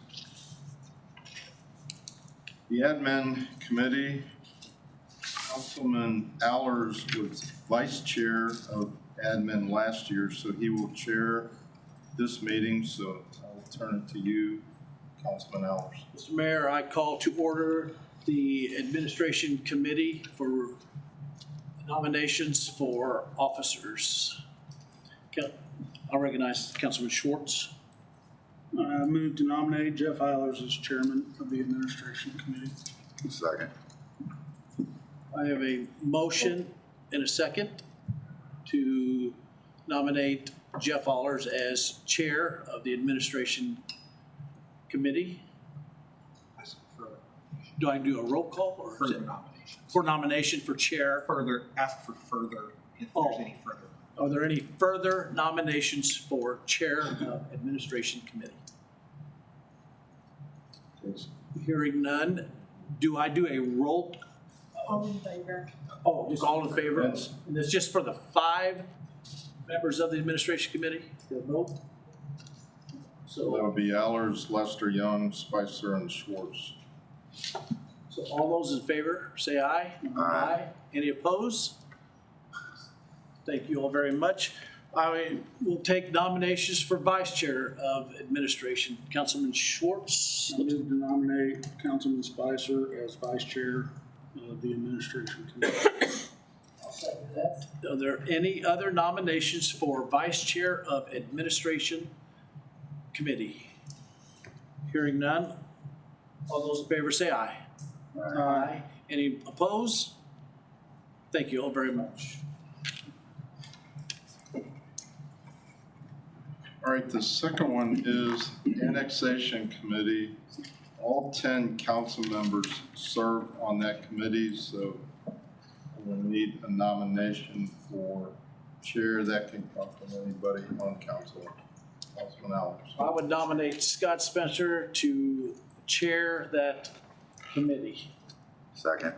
the admin committee. Councilman Allers was vice chair of admin last year, so he will chair this meeting. So I'll turn it to you, Councilman Allers. Mr. Mayor, I call to order the administration committee for nominations for officers. I'll recognize Councilman Schwartz. I move to nominate Jeff Eilers as chairman of the administration committee. Second. I have a motion and a second to nominate Jeff Eilers as chair of the administration committee. Do I do a roll call or? Further nomination. For nomination for chair? Ask for further, if there's any further. Are there any further nominations for chair of administration committee? Hearing none, do I do a roll? All in favor? Oh, just all in favor? And it's just for the 5 Members of the administration committee, the vote. So that would be Allers, Lester, Young, Spicer, and Schwartz. So all those in favor, say aye. Aye. Any opposed? Thank you all very much. I will take nominations for vice chair of administration. Councilman Schwartz. I move to nominate Councilman Spicer as vice chair of the administration committee. I'll second that. Are there any other nominations for vice chair of administration committee? Hearing none. All those in favor say aye. Aye. Any opposed? Thank you all very much. All right, the second one is annexation committee. All 10 council members serve on that committee, so we'll need a nomination for chair. That can come from anybody on council. Councilman Allers. I would nominate Scott Spencer to chair that committee. Second.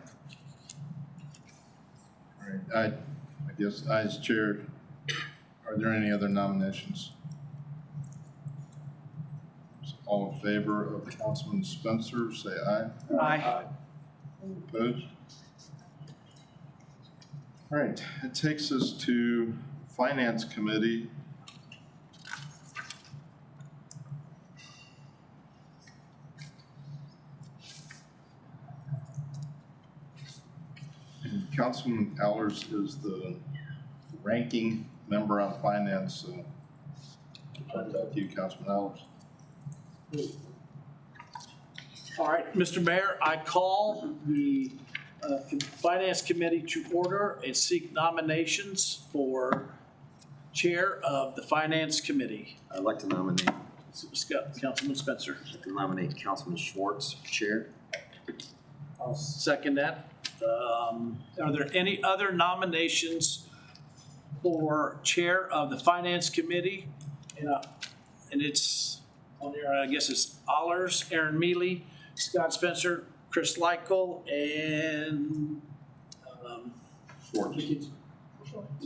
All right, I guess I as chair, are there any other nominations? So all in favor of Councilman Spencer, say aye. Aye. Opposed? All right, it takes us to Finance Committee. And Councilman Allers is the ranking member on finance, so I'll turn it back to you, Councilman Allers. All right, Mr. Mayor, I call the Finance Committee to order and seek nominations for Chair of the Finance Committee. I'd like to nominate, Councilman Spencer. I'd like to nominate Councilman Schwartz for chair. I'll second that. Are there any other nominations for Chair of the Finance Committee? And it's on there, I guess it's Allers, Aaron Mealy, Scott Spencer, Chris Lykel, and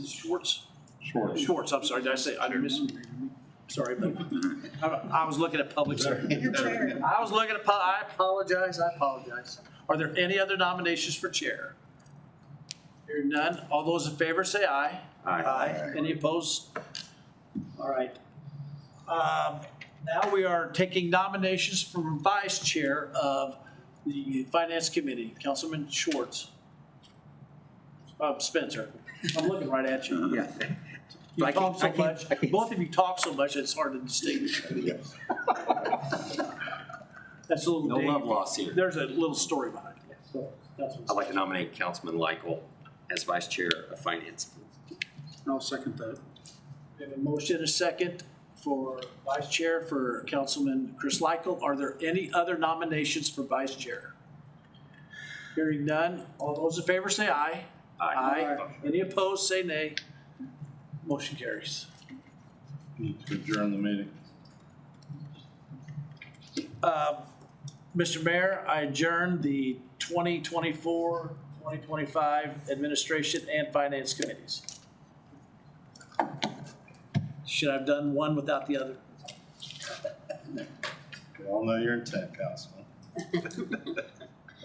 Schwartz. Schwartz, I'm sorry, did I say, I missed, sorry, but I was looking at public service. I was looking at, I apologize. Are there any other nominations for chair? Hearing none, all those in favor say aye. Aye. Any opposed? All right. Now we are taking nominations for vice chair of the Finance Committee. Councilman Schwartz. Spencer. I'm looking right at you. Yeah. You talk so much. Both of you talk so much, it's hard to distinguish. That's a little No love lost here. There's a little story behind it. So, I'd like to nominate Councilman Lykel as vice chair of finance. I'll second that. We have a motion and a second for vice chair for Councilman Chris Lykel. Are there any other nominations for vice chair? Hearing none, all those in favor say aye. Aye. Any opposed, say nay. Motion carries. Need to adjourn the meeting. Mr. Mayor, I adjourn the 2024-2025 Administration and Finance Committees. Should I have done one without the other? We all know your intent, Councilman.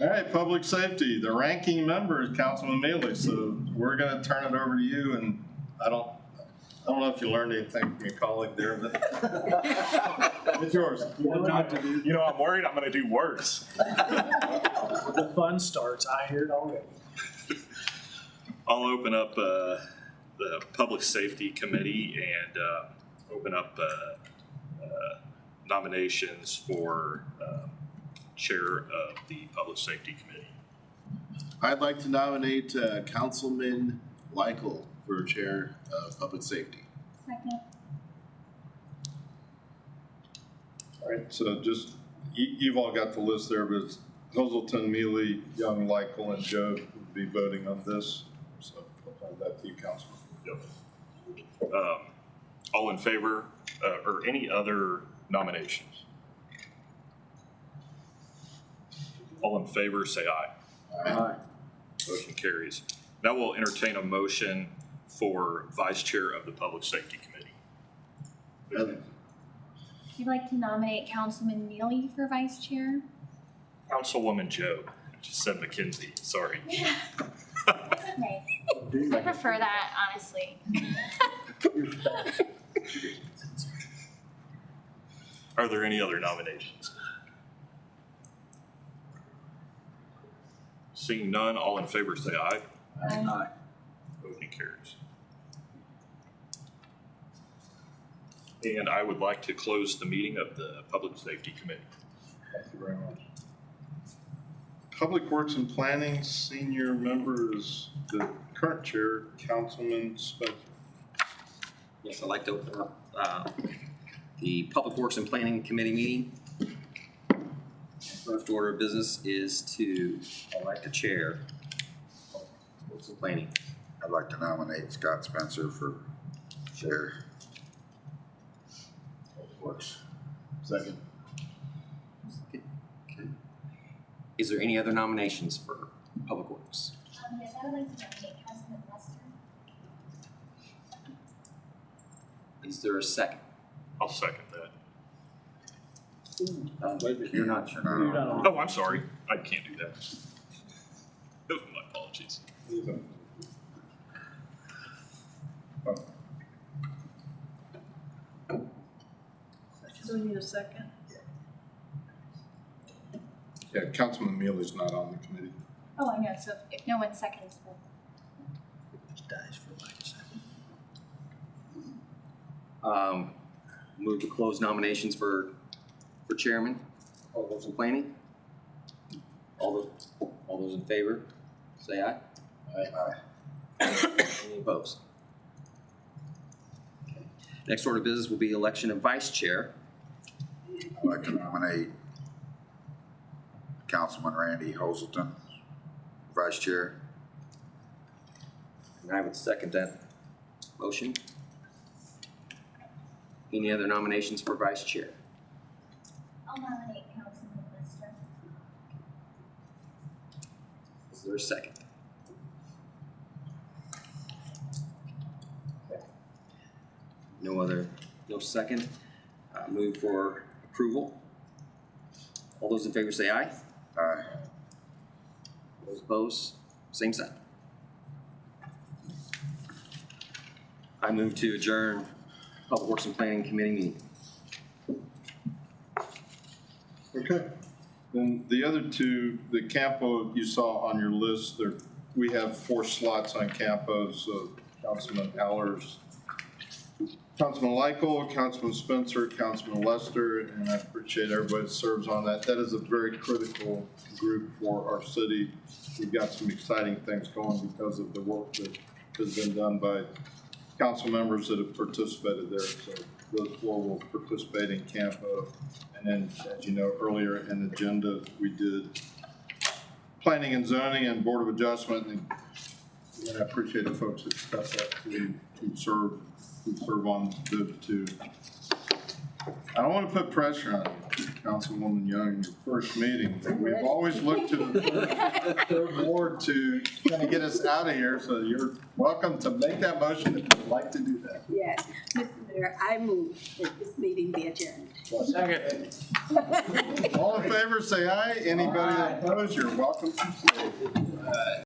All right, Public Safety, the ranking member is Councilman Mealy, so we're gonna turn it over to you, and I don't know if you learned anything from your colleague there, but it's yours. You know, I'm worried I'm gonna do worse. The fun starts, I hear it already. I'll open up the Public Safety Committee and open up nominations for Chair of the Public Safety Committee. I'd like to nominate Councilman Lykel for chair of public safety. Second. All right, so just, you've all got the list there, but it's Hazelton, Mealy, Young, Lykel, and Joe would be voting on this. So I'll turn that to you, Councilman. Yep. All in favor, or any other nominations? All in favor, say aye. Aye. Motion carries. Now we'll entertain a motion for vice chair of the Public Safety Committee. Would you like to nominate Councilman Neely for vice chair? Councilwoman Joe, I just said McKenzie, sorry. That's okay. I prefer that, honestly. Are there any other nominations? Seeing none, all in favor say aye. Aye. Motion carries. And I would like to close the meeting of the Public Safety Committee. Thank you very much. Public Works and Planning, senior member is the current chair, Councilman Spencer. Yes, I'd like to open up the Public Works and Planning Committee meeting. First order of business is to elect a chair of Works and Planning. I'd like to nominate Scott Spencer for chair. Works. Second. Is there any other nominations for Public Works? Yes, I would like to nominate Councilman Lester. Is there a second? I'll second that. You're not sure. Oh, I'm sorry. I can't do that. My apologies. So we need a second? Yeah, Councilman Mealy's not on the committee. Oh, I know, so if no one seconds, then. Just dies for lack of second. Move to close nominations for chairman, Public Works and Planning. All those in favor, say aye. Any opposed? Okay. Next order of business will be election of vice chair. I'd like to nominate Councilman Randy Hoselton, vice chair. And I would second that motion. Any other nominations for vice chair? I'll nominate Councilman Lester. Is there a second? Okay. No second. Move for approval. All those in favor say aye. Aye. Those opposed, same sign. I move to adjourn Public Works and Planning Committee meeting. Okay. Then the other two, the Campo you saw on your list, there, we have 4 slots on Campo, so Councilman Allers, Councilman Leichel, Councilman Spencer, Councilman Lester, and I appreciate everybody that serves on that. That is a very critical group for our city. We've got some exciting things going because of the work that has been done by council members that have participated there. So those 4 will participate in Campo. And then, as you know, earlier in the agenda, we did planning and zoning and board of adjustment. And I appreciate the folks that stepped up to serve on those 2. I don't want to put pressure on you, Councilwoman Young, in your first meeting. We've always looked to the third ward to kind of get us out of here, so you're welcome to make that motion if you'd like to do that. Yes, Mr. Mayor, I move that this meeting be adjourned. Second. All in favor, say aye. Anybody opposed, you're welcome to stay.